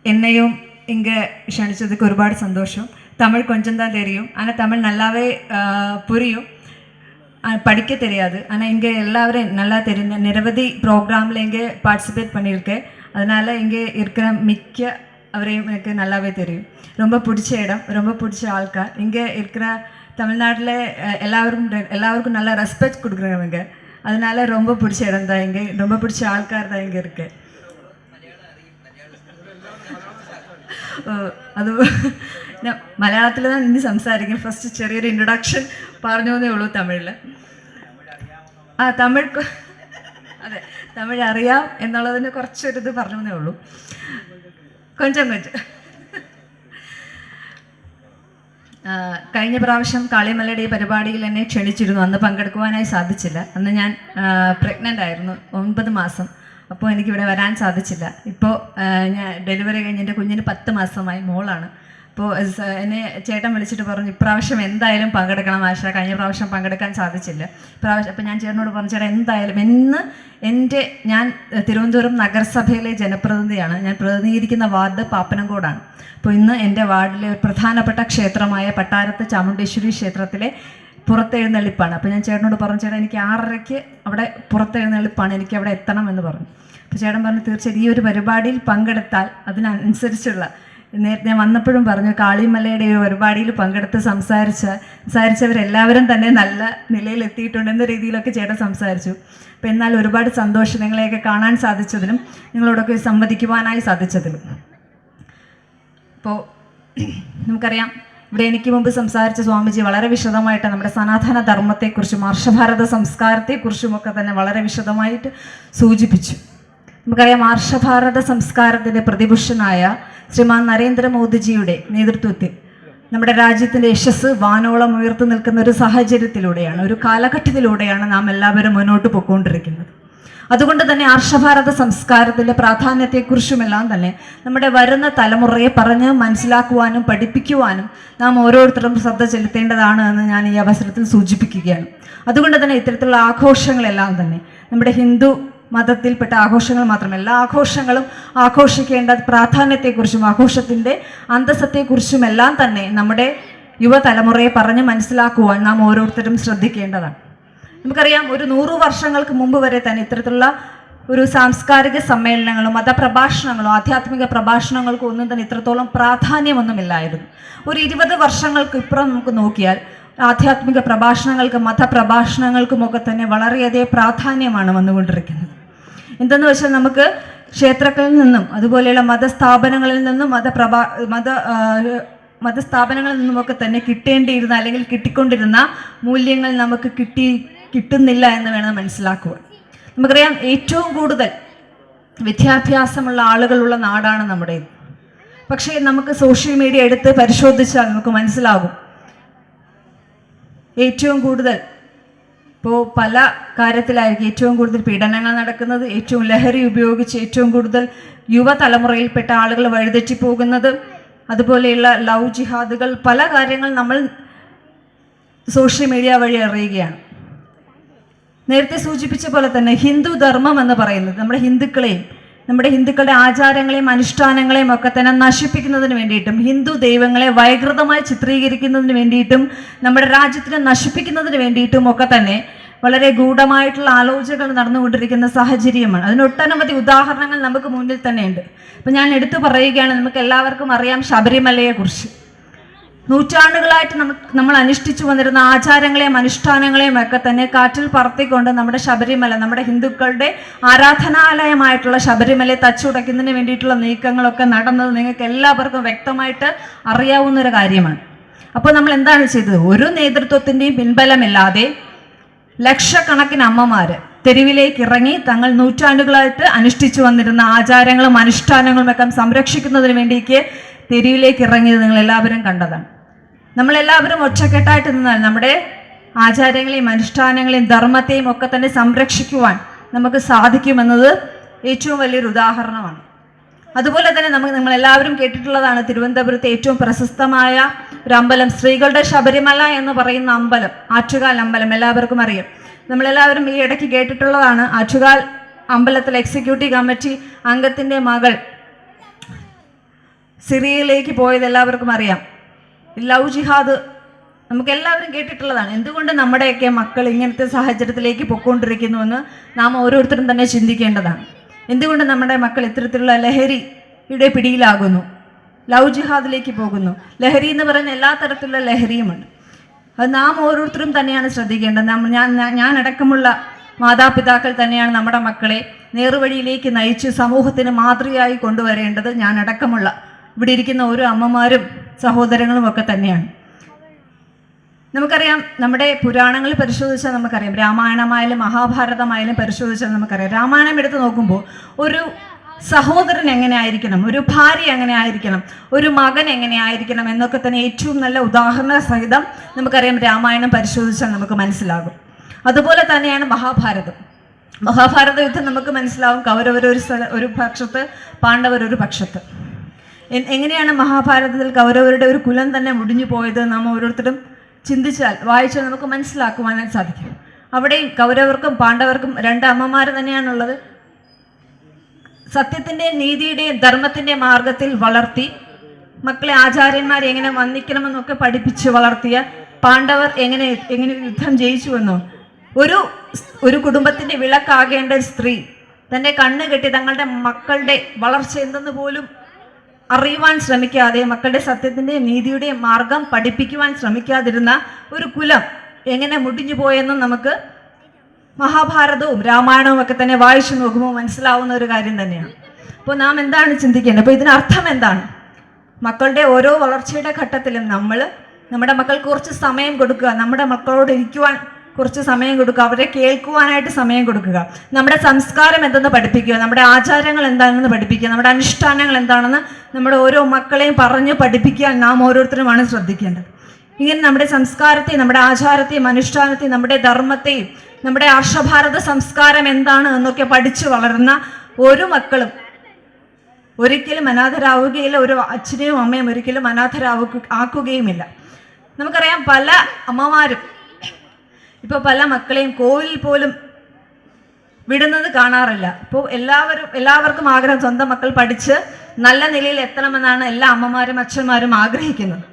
என்னையும் இங்கே க்ஷணிச்சதுக்கு ஒருபாடு சந்தோஷம். தமிழ் கொஞ்சம் தான் தெரியும், ஆனால் தமிழ் நல்லாவே புரியும், படிக்க தெரியாது. ஆனால் இங்கே எல்லாரும் நல்லா தெரியும். நிரவധി ப்ரோக்ராமில் இங்கே பார்ட்டிசிபேட் பண்ணியிருக்கேன். அதனால் இங்கே இருக்கிற மிக்க அவரையும் எனக்கு நல்லாவே தெரியும். ரொம்ப பிடிச்ச இடம், ரொம்ப பிடிச்ச ஆட்கள். இங்கே இருக்கிற தமிழ்நாட்டில் எல்லாருக்கும் நல்லா ரெஸ்பெக்ட் கொடுக்குறவங்க. அதனால ரொம்ப பிடிச்ச இடம் தான் இங்கே, ரொம்ப பிடிச்ச ആൾക്കാർ தான் இங்கே இருக்கு. അത് ഞാൻ മലയാളത്തിൽ തന്നെ ഇനി സംസാരിക്കും. ഫസ്റ്റ് ചെറിയൊരു ഇൻട്രൊഡക്ഷൻ പറഞ്ഞേ ഉള്ളൂ തമിഴിൽ. അതെ, തമിഴ് അറിയാം എന്നുള്ളതിന് കുറച്ചൊരിത് പറഞ്ഞേ ഉള്ളൂ, കൊഞ്ചം. കഴിഞ്ഞ പ്രാവശ്യം കാളിമലയുടെ ഈ പരിപാടിയിൽ എന്നെ ക്ഷണിച്ചിരുന്നു. അന്ന് പങ്കെടുക്കുവാനായി സാധിച്ചില്ല. അന്ന് ഞാൻ പ്രഗ്നൻ്റ് ആയിരുന്നു, 9 മാസം. അപ്പോൾ എനിക്കിവിടെ വരാൻ സാധിച്ചില്ല. ഇപ്പോൾ ഞാൻ ഡെലിവറി കഴിഞ്ഞ് എൻ്റെ കുഞ്ഞിന് 10 മാസമായി, മോളാണ്. അപ്പോൾ എന്നെ ചേട്ടൻ വിളിച്ചിട്ട് പറഞ്ഞു, ഇപ്രാവശ്യം എന്തായാലും പങ്കെടുക്കണം ആശ, കഴിഞ്ഞ പ്രാവശ്യം പങ്കെടുക്കാൻ സാധിച്ചില്ല ഇപ്രാവശ്യം. അപ്പോൾ ഞാൻ ചേട്ടനോട് പറഞ്ഞു, ചേട്ടാ എന്തായാലും ഞാൻ തിരുവനന്തപുരം നഗരസഭയിലെ ജനപ്രതിനിധിയാണ്. ഞാൻ പ്രതിനിധീകരിക്കുന്ന വാർഡ് പാപ്പനംകോടാണ്. അപ്പോൾ ഇന്ന് എൻ്റെ വാർഡിലെ ഒരു പ്രധാനപ്പെട്ട ക്ഷേത്രമായ പട്ടാരത്ത് ചാമുണ്ടേശ്വരി ക്ഷേത്രത്തിലെ പുറത്തെഴുന്നള്ളിപ്പാണ്. അപ്പോൾ ഞാൻ ചേട്ടനോട് പറഞ്ഞു, ചേട്ടാ എനിക്ക് 6:30 അവിടെ പുറത്തെഴുന്നള്ളിപ്പാണ്, എനിക്ക് അവിടെ എത്തണം എന്ന് പറഞ്ഞു. അപ്പോൾ ചേട്ടൻ പറഞ്ഞു, തീർച്ചയായും ഈ ഒരു പരിപാടിയിൽ പങ്കെടുത്താൽ അതിനനുസരിച്ചുള്ള, നേരത്തെ ഞാൻ വന്നപ്പോഴും പറഞ്ഞു, കാളിമലയുടെ ഒരു പരിപാടിയിൽ പങ്കെടുത്ത് സംസാരിച്ചവരെല്ലാവരും തന്നെ നല്ല നിലയിൽ എത്തിയിട്ടുണ്ട് എന്ന രീതിയിലൊക്കെ ചേട്ടൻ സംസാരിച്ചു. അപ്പോൾ എന്നാൽ ഒരുപാട് സന്തോഷം നിങ്ങളെയൊക്കെ കാണാൻ സാധിച്ചതിലും നിങ്ങളോടൊക്കെ സംവദിക്കുവാനായി സാധിച്ചതിലും. അപ്പോൾ നമുക്കറിയാം, ഇവിടെ എനിക്ക് മുമ്പ് സംസാരിച്ച സ്വാമിജി വളരെ വിശദമായിട്ട് നമ്മുടെ സനാതന ധർമ്മത്തെക്കുറിച്ചും ആർഷഭാരത സംസ്കാരത്തെക്കുറിച്ചുമൊക്കെ തന്നെ വളരെ വിശദമായിട്ട് സൂചിപ്പിച്ചു. നമുക്കറിയാം, ആർഷഭാരത സംസ്കാരത്തിൻ്റെ പ്രതിപുരുഷനായ ശ്രീമാൻ നരേന്ദ്രമോദിജിയുടെ നേതൃത്വത്തിൽ നമ്മുടെ രാജ്യത്തിൻ്റെ യശസ് വാനോളം ഉയർത്തി നിൽക്കുന്ന ഒരു സാഹചര്യത്തിലൂടെയാണ്, ഒരു കാലഘട്ടത്തിലൂടെയാണ് നാം എല്ലാവരും മുന്നോട്ട് പോയിക്കൊണ്ടിരിക്കുന്നത്. അതുകൊണ്ട് തന്നെ ആർഷഭാരത സംസ്കാരത്തിൻ്റെ പ്രാധാന്യത്തെക്കുറിച്ചുമെല്ലാം തന്നെ നമ്മുടെ വരുന്ന തലമുറയെ പറഞ്ഞ് മനസ്സിലാക്കുവാനും പഠിപ്പിക്കുവാനും നാം ഓരോരുത്തരും ശ്രദ്ധ ചെലുത്തേണ്ടതാണ് എന്ന് ഞാൻ ഈ അവസരത്തിൽ സൂചിപ്പിക്കുകയാണ്. അതുകൊണ്ട് തന്നെ ഇത്തരത്തിലുള്ള ആഘോഷങ്ങളെല്ലാം തന്നെ നമ്മുടെ ഹിന്ദു മതത്തിൽപ്പെട്ട ആഘോഷങ്ങൾ മാത്രമല്ല, എല്ലാ ആഘോഷങ്ങളും ആഘോഷിക്കേണ്ട പ്രാധാന്യത്തെക്കുറിച്ചും ആഘോഷത്തിൻ്റെ അന്തസ്സത്തെക്കുറിച്ചുമെല്ലാം തന്നെ നമ്മുടെ യുവതലമുറയെ പറഞ്ഞ് മനസ്സിലാക്കുവാൻ നാം ഓരോരുത്തരും ശ്രദ്ധിക്കേണ്ടതാണ്. നമുക്കറിയാം, ഒരു 100 വർഷങ്ങൾക്ക് മുമ്പ് വരെ തന്നെ ഇത്തരത്തിലുള്ള ഒരു സാംസ്കാരിക സമ്മേളനങ്ങളോ മതപ്രഭാഷണങ്ങളോ ആധ്യാത്മിക പ്രഭാഷണങ്ങൾക്കോ ഒന്നും തന്നെ ഇത്രത്തോളം പ്രാധാന്യമൊന്നുമില്ലായിരുന്നു. ഒരു 20 വർഷങ്ങൾക്ക് ഇപ്പുറം നമുക്ക് നോക്കിയാൽ ആധ്യാത്മിക പ്രഭാഷണങ്ങൾക്കും മതപ്രഭാഷണങ്ങൾക്കുമൊക്കെ തന്നെ വളരെയധികം പ്രാധാന്യമാണ് വന്നുകൊണ്ടിരിക്കുന്നത്. എന്തെന്ന് വെച്ചാൽ, നമുക്ക് ക്ഷേത്രങ്ങളിൽ നിന്നും അതുപോലെയുള്ള മതസ്ഥാപനങ്ങളിൽ നിന്നും മതസ്ഥാപനങ്ങളിൽ നിന്നുമൊക്കെ തന്നെ കിട്ടേണ്ടിയിരുന്ന അല്ലെങ്കിൽ കിട്ടിക്കൊണ്ടിരുന്ന മൂല്യങ്ങൾ നമുക്ക് കിട്ടുന്നില്ല എന്ന് വേണം മനസ്സിലാക്കുവാൻ. നമുക്കറിയാം, ഏറ്റവും കൂടുതൽ വിദ്യാഭ്യാസമുള്ള ആളുകളുള്ള നാടാണ് നമ്മുടേത്. പക്ഷേ നമുക്ക് സോഷ്യൽ മീഡിയ എടുത്ത് പരിശോധിച്ചാൽ നമുക്ക് മനസ്സിലാകും, ഏറ്റവും കൂടുതൽ ഇപ്പോൾ പല കാര്യത്തിലായിരിക്കും ഏറ്റവും കൂടുതൽ പീഡനങ്ങൾ നടക്കുന്നത്, ഏറ്റവും ലഹരി ഉപയോഗിച്ച് ഏറ്റവും കൂടുതൽ യുവതലമുറയിൽപ്പെട്ട ആളുകൾ വഴിതെറ്റിപ്പോകുന്നത്, അതുപോലെയുള്ള ലവ് ജിഹാദുകൾ, പല കാര്യങ്ങൾ നമ്മൾ സോഷ്യൽ മീഡിയ വഴി അറിയുകയാണ്. നേരത്തെ സൂചിപ്പിച്ച പോലെ തന്നെ ഹിന്ദു ധർമ്മം എന്ന് പറയുന്നത് നമ്മുടെ ഹിന്ദുക്കളുടെ ആചാരങ്ങളെയും അനുഷ്ഠാനങ്ങളെയും ഒക്കെ തന്നെ നശിപ്പിക്കുന്നതിന് വേണ്ടിയിട്ടും ഹിന്ദു ദൈവങ്ങളെ വൈകൃതമായി ചിത്രീകരിക്കുന്നതിന് വേണ്ടിയിട്ടും നമ്മുടെ രാജ്യത്തിനെ നശിപ്പിക്കുന്നതിന് വേണ്ടിയിട്ടും ഒക്കെ തന്നെ വളരെ ഗൂഢമായിട്ടുള്ള ആലോചനകൾ നടന്നുകൊണ്ടിരിക്കുന്ന സാഹചര്യമാണ്. അതിനൊട്ടനവധി ഉദാഹരണങ്ങൾ നമുക്ക് മുന്നിൽ തന്നെയുണ്ട്. അപ്പം ഞാൻ എടുത്തു പറയുകയാണ്, നമുക്ക് എല്ലാവർക്കും അറിയാം ശബരിമലയെക്കുറിച്ച്. നൂറ്റാണ്ടുകളായിട്ട് നമ്മൾ അനുഷ്ഠിച്ചു വന്നിരുന്ന ആചാരങ്ങളെയും അനുഷ്ഠാനങ്ങളെയും ഒക്കെ തന്നെ കാറ്റിൽ പറത്തിക്കൊണ്ട് നമ്മുടെ ശബരിമല, നമ്മുടെ ഹിന്ദുക്കളുടെ ആരാധനാലയമായിട്ടുള്ള ശബരിമലയെ തച്ചുടയ്ക്കുന്നതിന് വേണ്ടിയിട്ടുള്ള നീക്കങ്ങളൊക്കെ നടന്നത് നിങ്ങൾക്ക് എല്ലാവർക്കും വ്യക്തമായിട്ട് അറിയാവുന്നൊരു കാര്യമാണ്. അപ്പോൾ നമ്മൾ എന്താണ് ചെയ്തത്? ഒരു നേതൃത്വത്തിൻ്റെയും പിൻബലമില്ലാതെ ലക്ഷക്കണക്കിന് അമ്മമാർ തെരുവിലേക്ക് ഇറങ്ങി തങ്ങൾ നൂറ്റാണ്ടുകളായിട്ട് അനുഷ്ഠിച്ചു വന്നിരുന്ന ആചാരങ്ങളും അനുഷ്ഠാനങ്ങളും ഒക്കെ സംരക്ഷിക്കുന്നതിന് വേണ്ടിയിട്ട് തെരുവിലേക്ക് ഇറങ്ങിയത് നിങ്ങൾ എല്ലാവരും കണ്ടതാണ്. നമ്മളെല്ലാവരും ഒറ്റക്കെട്ടായിട്ട് നിന്നാൽ നമ്മുടെ ആചാരങ്ങളെയും അനുഷ്ഠാനങ്ങളെയും ധർമ്മത്തെയും ഒക്കെ തന്നെ സംരക്ഷിക്കുവാൻ നമുക്ക് സാധിക്കുമെന്നത് ഏറ്റവും വലിയൊരു ഉദാഹരണമാണ്. അതുപോലെ തന്നെ നമ്മളെല്ലാവരും കേട്ടിട്ടുള്ളതാണ് തിരുവനന്തപുരത്തെ ഏറ്റവും പ്രശസ്തമായ ഒരു അമ്പലം, സ്ത്രീകളുടെ ശബരിമല എന്ന് പറയുന്ന അമ്പലം, ആറ്റുകാൽ അമ്പലം എല്ലാവർക്കും അറിയാം. നമ്മളെല്ലാവരും ഈ ഇടയ്ക്ക് കേട്ടിട്ടുള്ളതാണ്. ആറ്റുകാൽ അമ്പലത്തിലെ എക്സിക്യൂട്ടീവ് കമ്മിറ്റി അംഗത്തിൻ്റെ മകൾ സിറിയയിലേക്ക് പോയത് എല്ലാവർക്കും അറിയാം. ലവ് ജിഹാദ് നമുക്കെല്ലാവരും കേട്ടിട്ടുള്ളതാണ്. എന്തുകൊണ്ട് നമ്മുടെയൊക്കെ മക്കൾ ഇങ്ങനത്തെ സാഹചര്യത്തിലേക്ക് പൊയ്ക്കൊണ്ടിരിക്കുന്നുവെന്ന് നാം ഓരോരുത്തരും തന്നെ ചിന്തിക്കേണ്ടതാണ്. എന്തുകൊണ്ട് നമ്മുടെ മക്കൾ ഇത്തരത്തിലുള്ള ലഹരിയുടെ പിടിയിലാകുന്നു, ലവ് ജിഹാദിലേക്ക് പോകുന്നു? ലഹരി എന്ന് പറയുന്ന എല്ലാ തരത്തിലുള്ള ലഹരിയുമുണ്ട്. അത് നാം ഓരോരുത്തരും തന്നെയാണ് ശ്രദ്ധിക്കേണ്ടത്. ഞാൻ അടക്കമുള്ള മാതാപിതാക്കൾ തന്നെയാണ് നമ്മുടെ മക്കളെ നേർവഴിയിലേക്ക് നയിച്ച് സമൂഹത്തിന് മാതൃകയായി കൊണ്ടുവരേണ്ടത്. ഞാൻ അടക്കമുള്ള ഇവിടെ ഇരിക്കുന്ന ഓരോ അമ്മമാരും സഹോദരങ്ങളും ഒക്കെ തന്നെയാണ്. നമുക്കറിയാം, നമ്മുടെ പുരാണങ്ങൾ പരിശോധിച്ചാൽ നമുക്കറിയാം, രാമായണമായാലും മഹാഭാരതമായാലും പരിശോധിച്ചാൽ നമുക്കറിയാം, രാമായണം എടുത്ത് നോക്കുമ്പോൾ ഒരു സഹോദരൻ എങ്ങനെ ആയിരിക്കണം, ഒരു ഭാര്യ എങ്ങനെ ആയിരിക്കണം, ഒരു മകൻ എങ്ങനെ ആയിരിക്കണം എന്നൊക്കെ തന്നെ ഏറ്റവും നല്ല ഉദാഹരണ സഹിതം നമുക്കറിയാം രാമായണം പരിശോധിച്ചാൽ നമുക്ക് മനസ്സിലാകും. അതുപോലെ തന്നെയാണ് മഹാഭാരത യുദ്ധം നമുക്ക് മനസ്സിലാവും. കൗരവർ ഒരു പക്ഷത്ത്, പാണ്ഡവർ ഒരു പക്ഷത്ത്. എങ്ങനെയാണ് മഹാഭാരതത്തിൽ കൗരവരുടെ ഒരു കുലം തന്നെ മുടിഞ്ഞു പോയത് നാം ഓരോരുത്തരും ചിന്തിച്ചാൽ വായിച്ചാൽ നമുക്ക് മനസ്സിലാക്കുവാനായി സാധിക്കും. അവിടെയും കൗരവർക്കും പാണ്ഡവർക്കും രണ്ട് അമ്മമാർ തന്നെയാണുള്ളത്. സത്യത്തിൻ്റെയും നീതിയുടെയും ധർമ്മത്തിൻ്റെ മാർഗത്തിൽ വളർത്തി മക്കളെ ആചാര്യന്മാരെ എങ്ങനെ വന്ദിക്കണമെന്നൊക്കെ പഠിപ്പിച്ച് വളർത്തിയ പാണ്ഡവർ എങ്ങനെ യുദ്ധം ജയിച്ചുവെന്നോ, ഒരു കുടുംബത്തിൻ്റെ വിളക്കാകേണ്ട ഒരു സ്ത്രീ തൻ്റെ കണ്ണ് കെട്ടി തങ്ങളുടെ മക്കളുടെ വളർച്ച എന്തെന്ന് പോലും അറിയുവാൻ ശ്രമിക്കാതെ, മക്കളുടെ സത്യത്തിൻ്റെയും നീതിയുടെയും മാർഗം പഠിപ്പിക്കുവാൻ ശ്രമിക്കാതിരുന്ന ഒരു കുലം എങ്ങനെ മുടിഞ്ഞു പോയെന്നും നമുക്ക് മഹാഭാരതവും രാമായണവും ഒക്കെ തന്നെ വായിച്ചു നോക്കുമ്പോൾ മനസ്സിലാവുന്ന ഒരു കാര്യം തന്നെയാണ്. അപ്പോൾ നാം എന്താണ് ചിന്തിക്കേണ്ടത്? അപ്പോൾ ഇതിനർത്ഥം എന്താണ്? മക്കളുടെ ഓരോ വളർച്ചയുടെ ഘട്ടത്തിലും നമ്മുടെ മക്കൾക്ക് കുറച്ച് സമയം കൊടുക്കുക, നമ്മുടെ മക്കളോട് ഇരിക്കുവാൻ കുറച്ച് സമയം കൊടുക്കുക, അവരെ കേൾക്കുവാനായിട്ട് സമയം കൊടുക്കുക, നമ്മുടെ സംസ്കാരം എന്തെന്ന് പഠിപ്പിക്കുക, നമ്മുടെ ആചാരങ്ങൾ എന്താണെന്ന് പഠിപ്പിക്കുക, നമ്മുടെ അനുഷ്ഠാനങ്ങൾ എന്താണെന്ന് നമ്മുടെ ഓരോ മക്കളെയും പറഞ്ഞു പഠിപ്പിക്കാൻ നാം ഓരോരുത്തരുമാണ് ശ്രദ്ധിക്കേണ്ടത്. ഇങ്ങനെ നമ്മുടെ സംസ്കാരത്തെയും നമ്മുടെ ആചാരത്തെയും അനുഷ്ഠാനത്തെയും നമ്മുടെ ധർമ്മത്തെയും നമ്മുടെ ആർഷഭാരത സംസ്കാരം എന്താണ് എന്നൊക്കെ പഠിച്ചു വളർന്ന ഓരോ മക്കളും ഒരിക്കലും അനാഥരാവുകയില്ല. ഒരു അച്ഛനെയും അമ്മയും ഒരിക്കലും ആക്കുകയുമില്ല. നമുക്കറിയാം, പല അമ്മമാരും ഇപ്പോൾ പല മക്കളെയും കോവിലിൽ പോലും വിടുന്നത് കാണാറില്ല. ഇപ്പോൾ എല്ലാവർക്കും ആഗ്രഹം സ്വന്തം മക്കൾ പഠിച്ച് നല്ല നിലയിൽ എത്തണമെന്നാണ് എല്ലാ അമ്മമാരും അച്ഛന്മാരും ആഗ്രഹിക്കുന്നത്.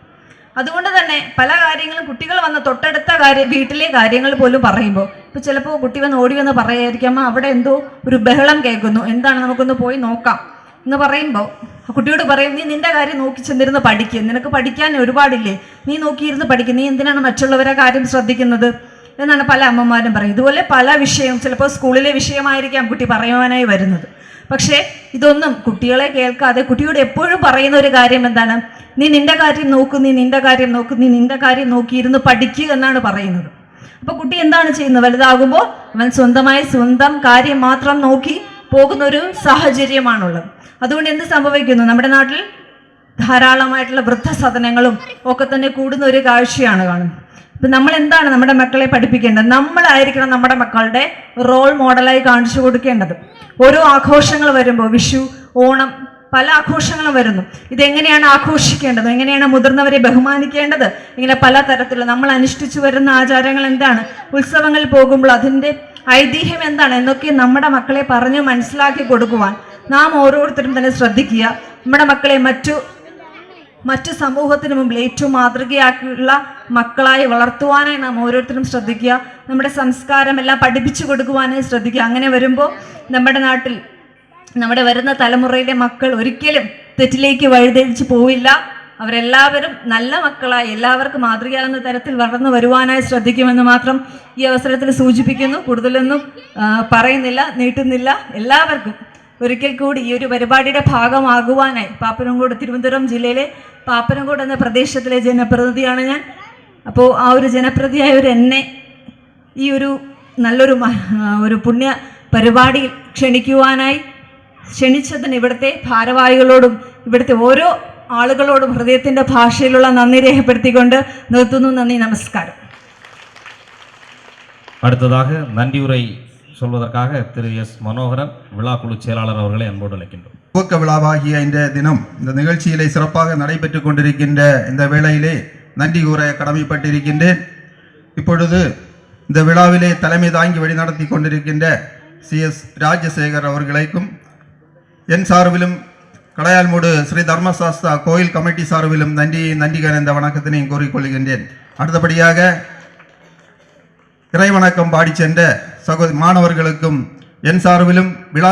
അതുകൊണ്ട് തന്നെ പല കാര്യങ്ങളും കുട്ടികൾ വന്ന് തൊട്ടടുത്ത വീട്ടിലെ കാര്യങ്ങൾ പോലും പറയുമ്പോൾ ഇപ്പോൾ ചിലപ്പോൾ കുട്ടി വന്ന് ഓടി വന്ന് പറയായിരിക്കും, അമ്മ അവിടെ എന്തോ ഒരു ബഹളം കേൾക്കുന്നു, എന്താണ്, നമുക്കൊന്ന് പോയി നോക്കാം എന്ന് പറയുമ്പോൾ കുട്ടിയോട് പറയും, നീ നിന്റെ കാര്യം നോക്കി ചെന്നിരുന്ന് പഠിക്കുക, നിനക്ക് പഠിക്കാൻ ഒരുപാടില്ലേ, നീ നോക്കിയിരുന്ന് പഠിക്കുക, നീ എന്തിനാണ് മറ്റുള്ളവരെ കാര്യം ശ്രദ്ധിക്കുന്നത് എന്നാണ് പല അമ്മമാരും പറയും. ഇതുപോലെ പല വിഷയവും ചിലപ്പോൾ സ്കൂളിലെ വിഷയമായിരിക്കാം കുട്ടി പറയുവാനായി വരുന്നത്. പക്ഷേ ഇതൊന്നും കുട്ടികളെ കേൾക്കാതെ കുട്ടിയോട് എപ്പോഴും പറയുന്ന ഒരു കാര്യം എന്താണ്? നീ നിന്റെ കാര്യം നോക്കൂ, നീ നിന്റെ കാര്യം നോക്കൂ, നീ നിന്റെ കാര്യം നോക്കിയിരുന്ന് പഠിക്കുക എന്നാണ് പറയുന്നത്. അപ്പോൾ കുട്ടി എന്താണ് ചെയ്യുന്നത്? വലുതാകുമ്പോൾ അവൻ സ്വന്തം കാര്യം മാത്രം നോക്കി പോകുന്ന ഒരു സാഹചര്യമാണുള്ളത്. അതുകൊണ്ട് എന്ത് സംഭവിക്കുന്നു? നമ്മുടെ നാട്ടിൽ ധാരാളമായിട്ടുള്ള വൃദ്ധസദനങ്ങളും ഒക്കെ തന്നെ കൂടുന്ന ഒരു കാഴ്ചയാണ് കാണുന്നത്. ഇപ്പം നമ്മൾ എന്താണ് നമ്മുടെ മക്കളെ പഠിപ്പിക്കേണ്ടത്? നമ്മളായിരിക്കണം നമ്മുടെ മക്കളുടെ റോൾ മോഡലായി കാണിച്ചു കൊടുക്കേണ്ടത്. ഓരോ ആഘോഷങ്ങൾ വരുമ്പോൾ, വിഷു, ഓണം, പല ആഘോഷങ്ങളും വരുന്നു. ഇതെങ്ങനെയാണ് ആഘോഷിക്കേണ്ടത്, എങ്ങനെയാണ് മുതിർന്നവരെ ബഹുമാനിക്കേണ്ടത്, ഇങ്ങനെ പല തരത്തിലുള്ള നമ്മൾ അനുഷ്ഠിച്ചു വരുന്ന ആചാരങ്ങൾ എന്താണ്, ഉത്സവങ്ങളിൽ പോകുമ്പോൾ അതിൻ്റെ ഐതിഹ്യം എന്താണ് എന്നൊക്കെ നമ്മുടെ മക്കളെ പറഞ്ഞ് മനസ്സിലാക്കി കൊടുക്കുവാൻ നാം ഓരോരുത്തരും തന്നെ ശ്രദ്ധിക്കുക. നമ്മുടെ മക്കളെ മറ്റു സമൂഹത്തിന് മുമ്പിൽ ഏറ്റവും മാതൃകയാക്കിയുള്ള മക്കളായി വളർത്തുവാനായി നാം ഓരോരുത്തരും ശ്രദ്ധിക്കുക. നമ്മുടെ സംസ്കാരം എല്ലാം പഠിപ്പിച്ചു കൊടുക്കുവാനായി ശ്രദ്ധിക്കുക. അങ്ങനെ വരുമ്പോൾ നമ്മുടെ നാട്ടിൽ നമ്മുടെ വരുന്ന തലമുറയിലെ മക്കൾ ഒരിക്കലും തെറ്റിലേക്ക് വഴിതെളിച്ച് പോവില്ല. അവരെല്ലാവരും നല്ല മക്കളായി എല്ലാവർക്കും മാതൃകയാകുന്ന തരത്തിൽ വളർന്നു വരുവാനായി ശ്രദ്ധിക്കുമെന്ന് മാത്രം ഈ അവസരത്തിൽ സൂചിപ്പിക്കുന്നു. കൂടുതലൊന്നും പറയുന്നില്ല, നീട്ടുന്നില്ല. എല്ലാവർക്കും ഒരിക്കൽ കൂടി ഈ ഒരു പരിപാടിയുടെ ഭാഗമാകുവാനായി പാപ്പനംകോട്, തിരുവനന്തപുരം ജില്ലയിലെ പാപ്പനംകോട് എന്ന പ്രദേശത്തിലെ ജനപ്രതിനിധിയാണ് ഞാൻ. അപ്പോൾ ആ ഒരു ജനപ്രതിയായ എന്നെ ഈ ഒരു നല്ലൊരു പുണ്യ പരിപാടിയിൽ ക്ഷണിച്ചതിന് ഇവിടുത്തെ ഭാരവാഹികളോടും ഇവിടുത്തെ ഓരോ ആളുകളോടും ഹൃദയത്തിൻ്റെ ഭാഷയിലുള്ള നന്ദി രേഖപ്പെടുത്തിക്കൊണ്ട് നിർത്തുന്നു. നന്ദി, നമസ്കാരം. അടുത്തதாக நன்றியுரை சொல்வதற்காக திரு எஸ் மனோகரன் விழா குழு செயலாளர் அவர்களை அன்போடு அழைக்கின்றோம். துவக்க விழாவாகிய இந்த தினம் இந்த நிகழ்ச்சியிலே சிறப்பாக நடைபெற்று கொண்டிருக்கின்ற இந்த வேளையிலே நன்றி கூற கடமைப்பட்டிருக்கின்றேன். இப்பொழுது இந்த விழாவிலே தலைமை தாங்கி வழிநடத்தி கொண்டிருக்கின்ற CS ராஜசேகர் அவர்களுக்கும் என் சார்பிலும் கடையால்மூடு ஸ்ரீ தர்மசாஸ்தா கோயில் கமிட்டி சார்பிலும் நன்றி கலந்த வணக்கத்தினையும் கூறிக்கொள்கின்றேன். அடுத்தபடியாக இறைவணக்கம் பாடி சென்ற மாணவர்களுக்கும் என் சார்பிலும் விழா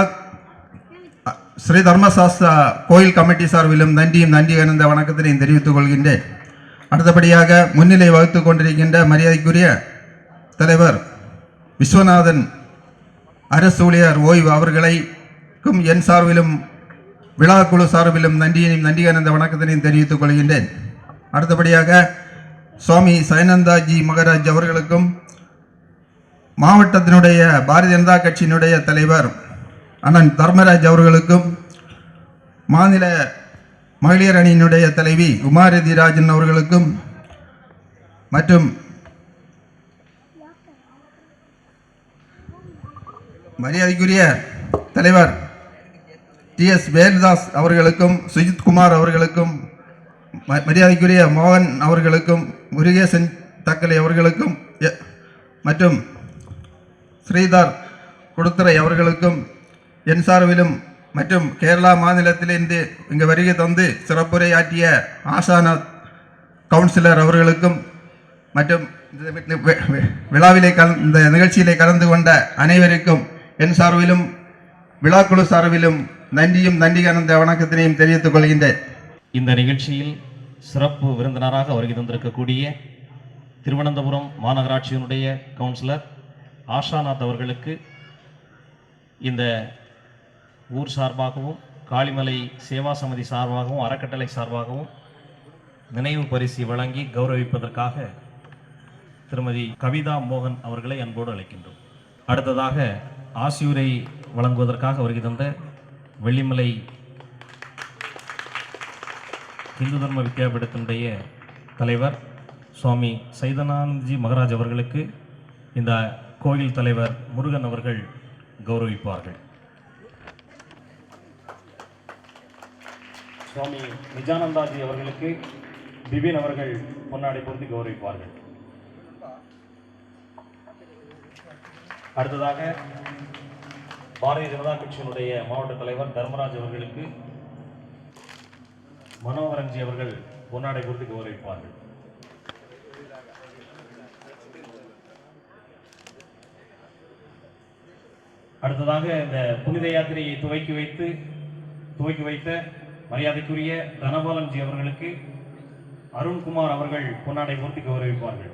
ஸ்ரீ தர்மசாஸ்தா கோயில் கமிட்டி சார்பிலும் நன்றி கலந்த வணக்கத்தினையும் தெரிவித்துக் கொள்கின்றேன். அடுத்தபடியாக முன்னிலை வகுத்து கொண்டிருக்கின்ற மரியாதைக்குரிய தலைவர் விஸ்வநாதன் அரசு ஊழியர் ஓய்வு அவர்களுக்கும் என் சார்பிலும் விழா குழு சார்பிலும் நன்றி கலந்த வணக்கத்தினையும் தெரிவித்துக் கொள்கின்றேன். அடுத்தபடியாக சுவாமி சைனந்தாஜி மகராஜ் அவர்களுக்கும் மாவட்டத்தினுடைய பாரதிய ஜனதா கட்சியினுடைய தலைவர் அண்ணன் தர்மராஜ் அவர்களுக்கும் மாநில மகளிர் அணியினுடைய தலைவி உமாரதி ராஜன் அவர்களுக்கும் மற்றும் மரியாதைக்குரிய தலைவர் TS வேல்தாஸ் அவர்களுக்கும் சுஜித் குமார் அவர்களுக்கும் மரியாதைக்குரிய மோகன் அவர்களுக்கும் முருகேசன் தக்கலை அவர்களுக்கும் மற்றும் ஸ்ரீதர் கொடுத்துறை அவர்களுக்கும் என் சார்பிலும் மற்றும் கேரளா மாநிலத்திலிருந்து இங்கு வருகை தந்து சிறப்புரையாற்றிய ஆசானாத் கவுன்சிலர் அவர்களுக்கும் மற்றும் விழாவிலே இந்த நிகழ்ச்சியிலே கலந்து கொண்ட அனைவருக்கும் என் சார்பிலும் விழாக்குழு சார்பிலும் நன்றி கலந்த வணக்கத்தினையும் தெரிவித்துக் கொள்கின்றேன். இந்த நிகழ்ச்சியில் சிறப்பு விருந்தினராக வருகை தந்திருக்கக்கூடிய திருவனந்தபுரம் மாநகராட்சியினுடைய கவுன்சிலர் ஆஷாநாத் அவர்களுக்கு இந்த ஊர் சார்பாகவும் காளிமலை சேவா சமிதி சார்பாகவும் அறக்கட்டளை சார்பாகவும் நினைவு பரிசு வழங்கி கௌரவிப்பதற்காக திருமதி கவிதா மோகன் அவர்களை அன்போடு அழைக்கின்றோம். அடுத்ததாக ஆசியுரை வழங்குவதற்காக வருகை தந்த வெள்ளிமலை இந்து தர்ம வித்யாபீடத்தினுடைய தலைவர் சுவாமி சைதனானந்தஜி மகராஜ் அவர்களுக்கு இந்த கோயில் தலைவர் முருகன் அவர்கள் கௌரவிப்பார்கள். சுவாமி நிஜானந்தாஜி அவர்களுக்கு பிபின் அவர்கள் பொன்னாடை பொருத்தி கௌரவிப்பார்கள். அடுத்ததாக பாரதிய ஜனதா கட்சியினுடைய மாவட்ட தலைவர் தர்மராஜ் அவர்களுக்கு மனோகரன்ஜி அவர்கள் பொன்னாடை பொருத்தி கௌரவிப்பார்கள். அடுத்ததாக இந்த புனித யாத்திரையை துவக்கி வைத்த மரியாதைக்குரிய தனபாலன்ஜி அவர்களுக்கு அருண்குமார் அவர்கள் பொன்னாடை பொருத்தி கௌரவிப்பார்கள்.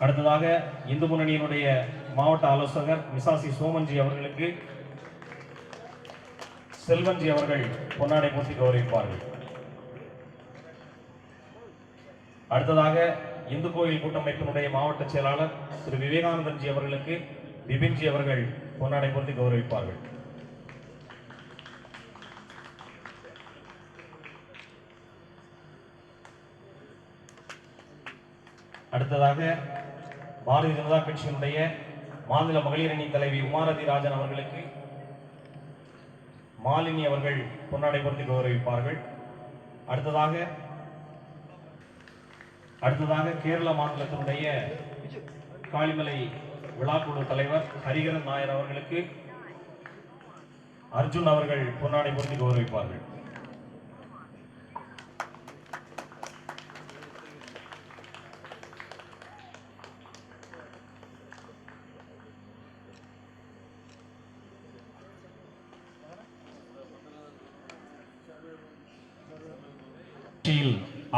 அடுத்ததாக இந்து முன்னணியினுடைய மாவட்ட ஆலோசகர் மிசாசி சோமன்ஜி அவர்களுக்கு செல்வன்ஜி அவர்கள் பொன்னாடை பொருத்தி கௌரவிப்பார்கள். அடுத்ததாக இந்து கோயில் கூட்டமைப்பினுடைய மாவட்ட செயலாளர் திரு விவேகானந்தன்ஜி அவர்களுக்கு பிபின்ஜி அவர்கள் பொன்னாடை பொருத்தி கௌரவிப்பார்கள். அடுத்ததாக பாரதிய ஜனதா கட்சியினுடைய மாநில மகளிர் அணி தலைவி உமாரதி ராஜன் அவர்களுக்கு மாலினி அவர்கள் பொன்னாடை பொருத்தி கௌரவிப்பார்கள். அடுத்ததாக கேரள மாநிலத்தினுடைய காளிமலை விழாக்குழு தலைவர் ஹரிகரன் நாயர் அவர்களுக்கு அர்ஜுன் அவர்கள் பொன்னாடை பொருத்தி கௌரவிப்பார்கள்.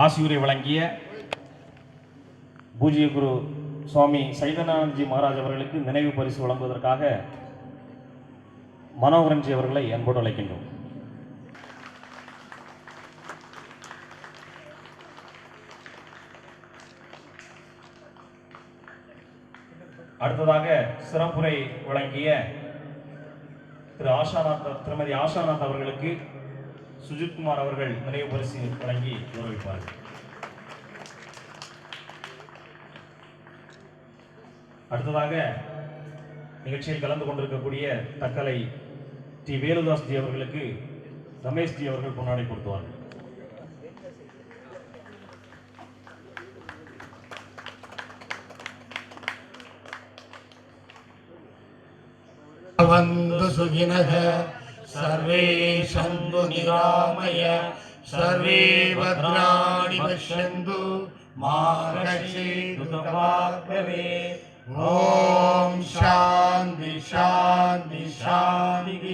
ஆசியுரை வழங்கிய பூஜ்ய குரு சுவாமி சைதனானந்தஜி மகாராஜ் அவர்களுக்கு நினைவு பரிசு வழங்குவதற்காக மனோகரன்ஜி அவர்களை அன்போடு அழைக்கின்றோம். அடுத்ததாக சிறப்புரை வழங்கிய திருமதி ஆஷாநாத் அவர்களுக்கு சுஜித்குமார் அவர்கள் நினைவு பரிசு வழங்கி கௌரவிப்பார்கள். அடுத்ததாக நிகழ்ச்சியில் கலந்து கொண்டிருக்கக்கூடிய தக்கலை டி வேலுதாஸ் ஜி அவர்களுக்கு ரமேஷ் ஜி அவர்கள் பொன்னாடை கொடுத்துவார்கள். வந்து சுகினக சர்வே சந்து நிராமய சர்வே பத்ராணி பஷ்யந்து மா கச்சித் துர்காகவே. ஓம் சாந்தி சாந்தி சாந்தி.